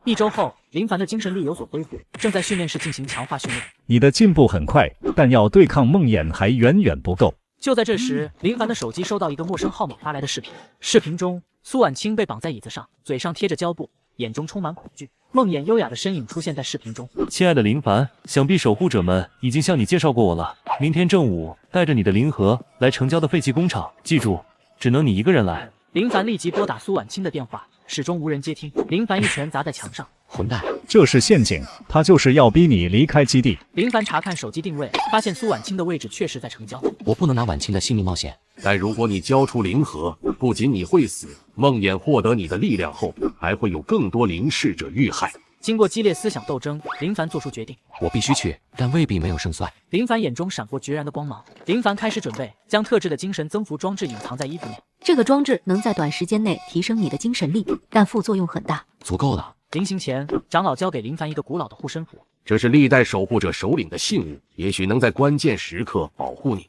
1周后，林凡的精神力有所恢复，正在训练室进行强化训练。你的进步很快，但要对抗梦魇还远远不够。就在这时，林凡的手机收到一个陌生号码发来的视频。视频中，苏婉清被绑在椅子上，嘴上贴着胶布，眼中充满恐惧。梦魇优雅的身影出现在视频中。亲爱的林凡，想必守护者们已经向你介绍过我了。明天正午，带着你的灵核来城郊的废弃工厂，记住，只能你一个人来。林凡立即拨打苏婉清的电话，始终无人接听。林凡一拳砸在墙上。混蛋！这是陷阱，他就是要逼你离开基地。林凡查看手机定位，发现苏婉清的位置确实在城郊。我不能拿婉清的性命冒险。但如果你交出灵核，不仅你会死，梦魇获得你的力量后，还会有更多灵视者遇害。经过激烈思想斗争，林凡做出决定。我必须去，但未必没有胜算。林凡眼中闪过决然的光芒。林凡开始准备，将特制的精神增幅装置隐藏在衣服内。这个装置能在短时间内提升你的精神力，但副作用很大。足够了。临行前，长老交给林凡一个古老的护身符，这是历代守护者首领的信物，也许能在关键时刻保护你。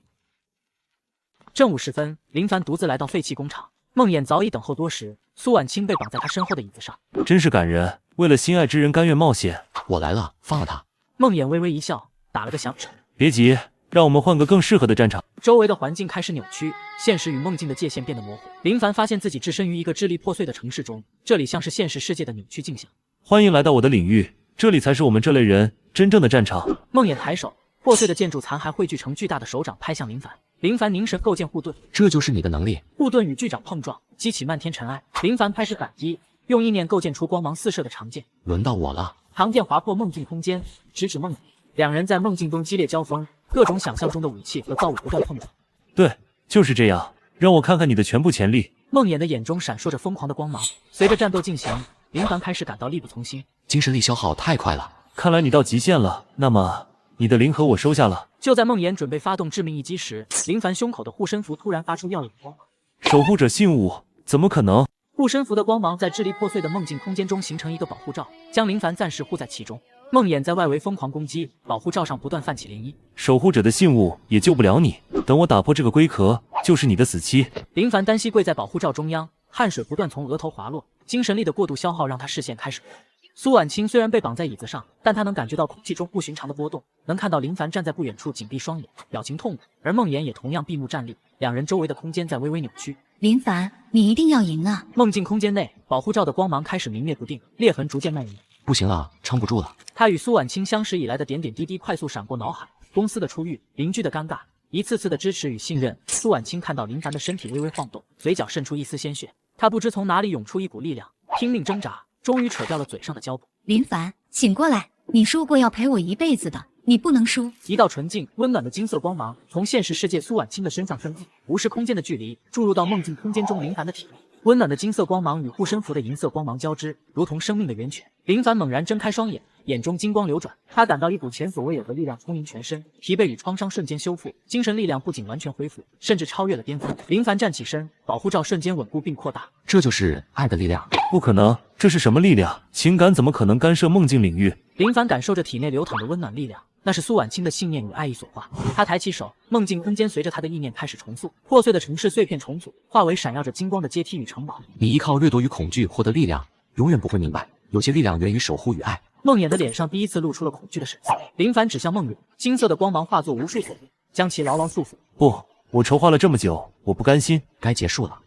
正午时分，林凡独自来到废弃工厂，梦魇早已等候多时。苏婉清被绑在他身后的椅子上，真是感人。为了心爱之人甘愿冒险。我来了，放了他。梦魇微微一笑，打了个响指。别急，让我们换个更适合的战场。周围的环境开始扭曲，现实与梦境的界限变得模糊。林凡发现自己置身于一个支离破碎的城市中，这里像是现实世界的扭曲镜像。欢迎来到我的领域，这里才是我们这类人真正的战场。梦魇抬手，破碎的建筑残骸汇聚成巨大的手掌拍向林凡。林凡凝神构建护盾，这就是你的能力。护盾与巨掌碰撞，激起漫天尘埃。林凡拍势反击，用意念构建出光芒四射的长剑。轮到我了。长剑划破梦境空间，直指梦魇。两人在梦境中激烈交锋，各种想象中的武器和造物不断碰撞。对，就是这样。让我看看你的全部潜力。梦魇的眼中闪烁着疯狂的光芒。随着战斗进行，林凡开始感到力不从心，精神力消耗太快了。看来你到极限了。那么，你的灵核我收下了。就在梦魇准备发动致命一击时，林凡胸口的护身符突然发出耀眼光芒。守护者信物？怎么可能？护身符的光芒在支离破碎的梦境空间中形成一个保护罩，将林凡暂时护在其中。梦魇在外围疯狂攻击，保护罩上不断泛起涟漪。守护者的信物也救不了你，等我打破这个龟壳，就是你的死期。林凡单膝跪在保护罩中央，汗水不断从额头滑落，精神力的过度消耗让他视线开始模糊。苏婉清虽然被绑在椅子上，但他能感觉到空气中不寻常的波动，能看到林凡站在不远处紧闭双眼，表情痛苦，而梦魇也同样闭目站立，两人周围的空间在微微扭曲。林凡，你一定要赢啊！梦境空间内，保护罩的光芒开始明灭不定，裂痕逐渐蔓延。不行了，撑不住了。他与苏婉清相识以来的点点滴滴快速闪过脑海，公司的初遇，邻居的尴尬，一次次的支持与信任。苏婉清看到林凡的身体微微晃动，嘴角渗出一丝鲜血，他不知从哪里涌出一股力量，拼命挣扎，终于扯掉了嘴上的胶布。林凡，醒过来！你说过要陪我一辈子的，你不能输！一道纯净温暖的金色光芒从现实世界苏婉清的身上升起，无视空间的距离，注入到梦境空间中林凡的体内。温暖的金色光芒与护身符的银色光芒交织，如同生命的源泉。林凡猛然睁开双眼，眼中金光流转，他感到一股前所未有的力量充盈全身，疲惫与创伤瞬间修复，精神力量不仅完全恢复，甚至超越了巅峰。林凡站起身，保护罩瞬间稳固并扩大。这就是爱的力量。不可能，这是什么力量？情感怎么可能干涉梦境领域？林凡感受着体内流淌的温暖力量，那是苏婉清的信念与爱意所化。他抬起手，梦境空间随着他的意念开始重塑，破碎的城市碎片重组，化为闪耀着金光的阶梯与城堡。你依靠掠夺与恐惧获得力量，永远不会明白，有些力量源于守护与爱。梦魇的脸上第一次露出了恐惧的神色。林凡指向梦魇，金色的光芒化作无数锁链，将其牢牢束缚。不，我筹划了这么久，我不甘心，该结束了。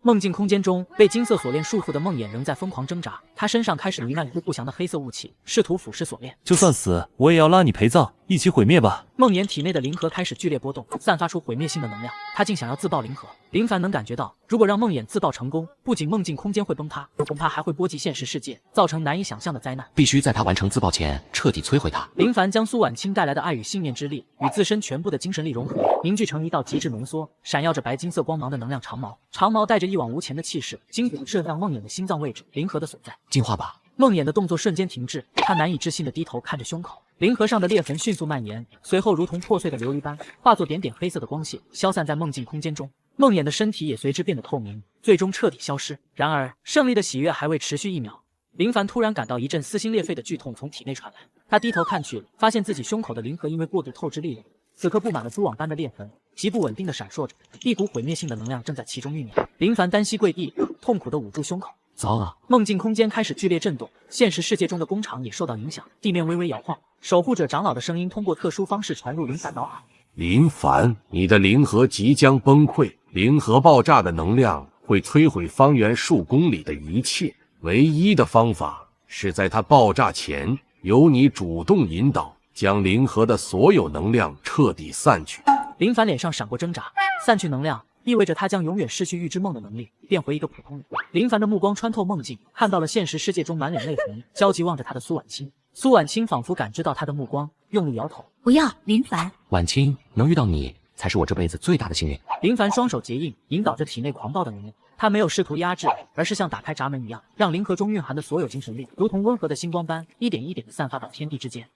梦境空间中，被金色锁链束缚的梦魇仍在疯狂挣扎，他身上开始弥漫一股不祥的黑色雾气，试图腐蚀锁链。就算死，我也要拉你陪葬，一起毁灭吧！梦魇体内的灵核开始剧烈波动，散发出毁灭性的能量，他竟想要自爆灵核。林凡能感觉到，如果让梦魇自爆成功，不仅梦境空间会崩塌，恐怕还会波及现实世界，造成难以想象的灾难。必须在他完成自爆前彻底摧毁他。林凡将苏婉清带来的爱与信念之力与自身全部的精神力融合，凝聚成一道极致浓缩、闪耀着白金色光芒的能量长矛。长矛带着一往无前的气势，精准射向梦魇的心脏位置，灵核的所在。进化吧！梦魇的动作瞬间停滞，他难以置信地低头看着胸口，灵核上的裂痕迅速蔓延，随后如同破碎的琉璃般化作点点黑色的光线，消散在梦境空间中。梦魇的身体也随之变得透明，最终彻底消失。然而，胜利的喜悦还未持续1秒，林凡突然感到一阵撕心裂肺的剧痛从体内传来。他低头看去，发现自己胸口的灵核因为过度透支力量，此刻布满了蛛网般的裂痕，极不稳定的闪烁着，一股毁灭性的能量正在其中酝酿。林凡单膝跪地，痛苦地捂住胸口。糟了！梦境空间开始剧烈震动，现实世界中的工厂也受到影响，地面微微摇晃。守护者长老的声音通过特殊方式传入林凡脑海：林凡，你的灵核即将崩溃，灵核爆炸的能量会摧毁方圆数公里的一切，唯一的方法是在它爆炸前，由你主动引导，将灵核的所有能量彻底散去。林凡脸上闪过挣扎，散去能量意味着他将永远失去预知梦的能力，变回一个普通人。林凡的目光穿透梦境，看到了现实世界中满脸泪痕、焦急望着他的苏婉清。苏婉清仿佛感知到他的目光，用力摇头：“不要，林凡。”婉清，能遇到你才是我这辈子最大的幸运。林凡双手结印，引导着体内狂暴的能量。他没有试图压制，而是像打开闸门一样，让灵核中蕴含的所有精神力，如同温和的星光般，一点一点地散发到天地之间。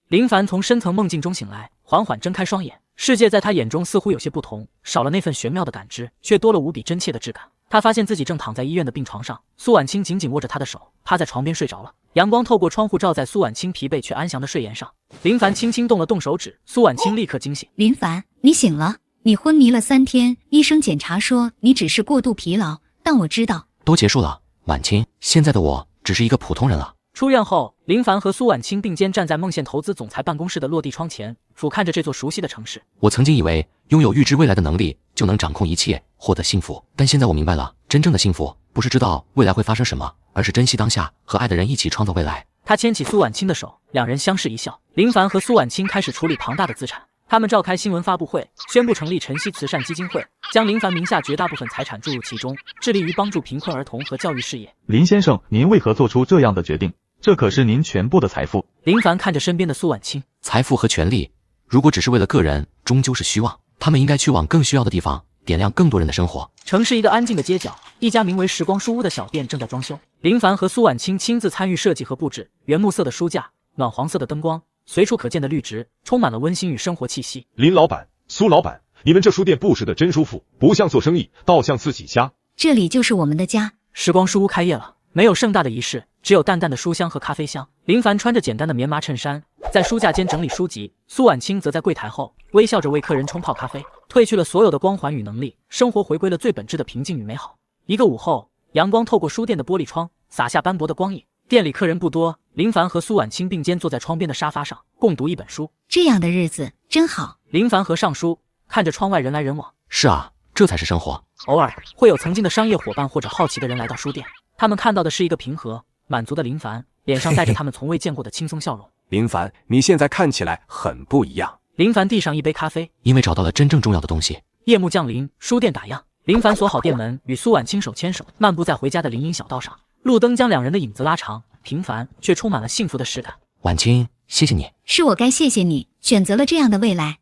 林凡从深层梦境中醒来，缓缓睁开双眼，世界在他眼中似乎有些不同，少了那份玄妙的感知，却多了无比真切的质感。他发现自己正躺在医院的病床上，苏婉清紧紧握着他的手，趴在床边睡着了。阳光透过窗户照在苏婉清疲惫却安详的睡颜上。林凡轻轻动了动手指，苏婉清立刻惊醒：“林凡，你醒了。你昏迷了3天，医生检查说你只是过度疲劳，但我知道……都结束了，婉清，现在的我只是一个普通人了。”出院后，林凡和苏婉清并肩站在梦线投资总裁办公室的落地窗前，俯瞰着这座熟悉的城市。我曾经以为拥有预知未来的能力就能掌控一切，获得幸福，但现在我明白了，真正的幸福不是知道未来会发生什么，而是珍惜当下，和爱的人一起创造未来。他牵起苏婉清的手，两人相视一笑。林凡和苏婉清开始处理庞大的资产。他们召开新闻发布会，宣布成立晨曦慈善基金会，将林凡名下绝大部分财产注入其中，致力于帮助贫困儿童和教育事业。林先生，您为何做出这样的决定？这可是您全部的财富。林凡看着身边的苏婉清，财富和权力，如果只是为了个人，终究是虚妄。他们应该去往更需要的地方，点亮更多人的生活。城市一个安静的街角，一家名为时光书屋的小店正在装修。林凡和苏婉清亲自参与设计和布置，原木色的书架，暖黄色的灯光，随处可见的绿植，充满了温馨与生活气息。林老板，苏老板，你们这书店布置的真舒服，不像做生意，倒像自己家。这里就是我们的家。时光书屋开业了，没有盛大的仪式，只有淡淡的书香和咖啡香。林凡穿着简单的棉麻衬衫，在书架间整理书籍，苏婉清则在柜台后微笑着为客人冲泡咖啡，褪去了所有的光环与能力，生活回归了最本质的平静与美好。一个午后，阳光透过书店的玻璃窗，洒下斑驳的光影。店里客人不多，林凡和苏婉清并肩坐在窗边的沙发上，共读一本书。这样的日子真好。林凡合上书，看着窗外人来人往。是啊，这才是生活。偶尔会有曾经的商业伙伴或者好奇的人来到书店，他们看到的是一个平和满足的林凡，脸上带着他们从未见过的轻松笑容。林凡，你现在看起来很不一样。林凡递上一杯咖啡，因为找到了真正重要的东西。夜幕降临，书店打烊，林凡锁好店门，与苏婉清手牵手漫步在回家的林荫小道上，路灯将两人的影子拉长，平凡却充满了幸福的实感。婉清，谢谢你。是我该谢谢你，选择了这样的未来。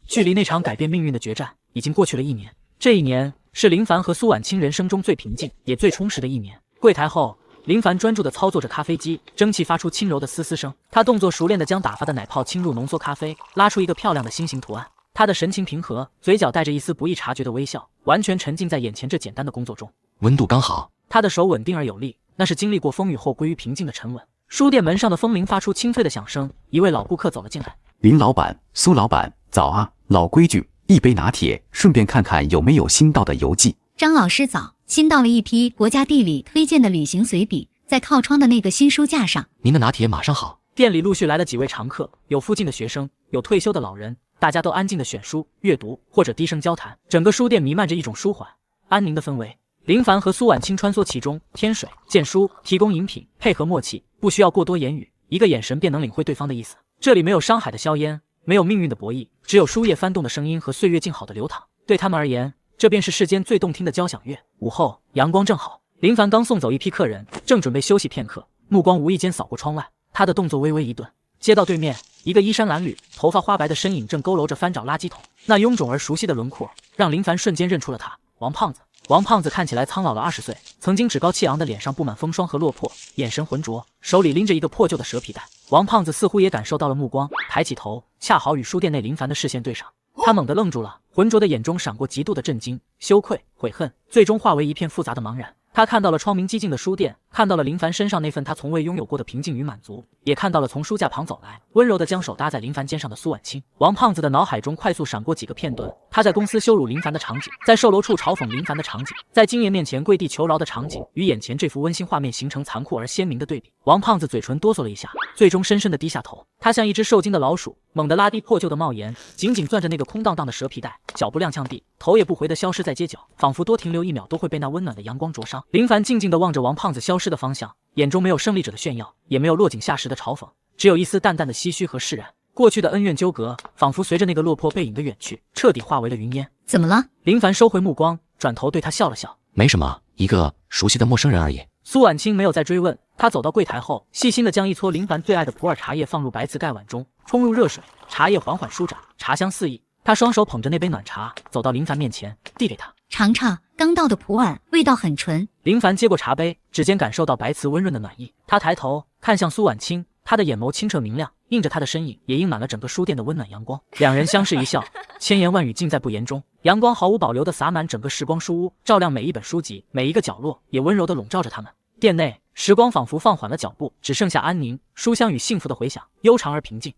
距离那场改变命运的决战已经过去了1年，这一年是林凡和苏婉清人生中最平静也最充实的1年。柜台后，林凡专注地操作着咖啡机，蒸汽发出轻柔的嘶嘶声。他动作熟练地将打发的奶泡倾入浓缩咖啡，拉出一个漂亮的心形图案。他的神情平和，嘴角带着一丝不易察觉的微笑，完全沉浸在眼前这简单的工作中。温度刚好，他的手稳定而有力，那是经历过风雨后归于平静的沉稳。书店门上的风铃发出清脆的响声，一位老顾客走了进来。林老板、苏老板，早啊！老规矩，一杯拿铁，顺便看看有没有新到的游记。张老师早，新到了一批国家地理推荐的旅行随笔，在靠窗的那个新书架上。您的拿铁马上好。店里陆续来了几位常客，有附近的学生，有退休的老人，大家都安静地选书、阅读或者低声交谈。整个书店弥漫着一种舒缓、安宁的氛围。林凡和苏婉清穿梭其中，添水、荐书、提供饮品，配合默契，不需要过多言语，一个眼神便能领会对方的意思。这里没有商海的硝烟，没有命运的博弈，只有书页翻动的声音和岁月静好的流淌。对他们而言，这便是世间最动听的交响乐。午后，阳光正好，林凡刚送走一批客人，正准备休息片刻，目光无意间扫过窗外，他的动作微微一顿。街道对面，一个衣衫褴褛、头发花白的身影正佝偻着翻找垃圾桶，那臃肿而熟悉的轮廓让林凡瞬间认出了他，王胖子。王胖子看起来苍老了20岁，曾经趾高气昂的脸上布满风霜和落魄，眼神浑浊，手里拎着一个破旧的蛇皮袋。王胖子似乎也感受到了目光，抬起头，恰好与书店内林凡的视线对上。他猛地愣住了，浑浊的眼中闪过极度的震惊、羞愧、悔恨，最终化为一片复杂的茫然。他看到了窗明几净的书店，看到了林凡身上那份他从未拥有过的平静与满足，也看到了从书架旁走来，温柔地将手搭在林凡肩上的苏婉清。王胖子的脑海中快速闪过几个片段：他在公司羞辱林凡的场景，在售楼处嘲讽林凡的场景，在金爷面前跪地求饶的场景，与眼前这幅温馨画面形成残酷而鲜明的对比。王胖子嘴唇哆嗦了一下，最终深深地低下头。他像一只受惊的老鼠，猛地拉低破旧的帽檐，紧紧攥着那个空荡荡的蛇皮袋，脚步踉跄地，头也不回地消失在街角，仿佛多停留1秒都会被那温暖的阳光灼伤。林凡静静地望着王胖子消失的方向，眼中没有胜利者的炫耀，也没有落井下石的嘲讽，只有一丝淡淡的唏嘘和释然。过去的恩怨纠葛，仿佛随着那个落魄背影的远去，彻底化为了云烟。怎么了？林凡收回目光，转头对他笑了笑。没什么，一个熟悉的陌生人而已。苏婉清没有再追问，她走到柜台后，细心地将一撮林凡最爱的普洱茶叶放入白瓷盖碗中，冲入热水，茶叶缓缓舒展，茶香四溢。她双手捧着那杯暖茶，走到林凡面前，递给他。尝尝刚倒的普洱，味道很纯。林凡接过茶杯，指尖感受到白瓷温润的暖意。他抬头看向苏婉清，他的眼眸清澈明亮，映着他的身影，也映满了整个书店的温暖阳光。两人相视一笑，千言万语尽在不言中。阳光毫无保留地洒满整个时光书屋，照亮每一本书籍，每一个角落，也温柔地笼罩着他们。店内时光仿佛放缓了脚步，只剩下安宁、书香与幸福的回响，悠长而平静。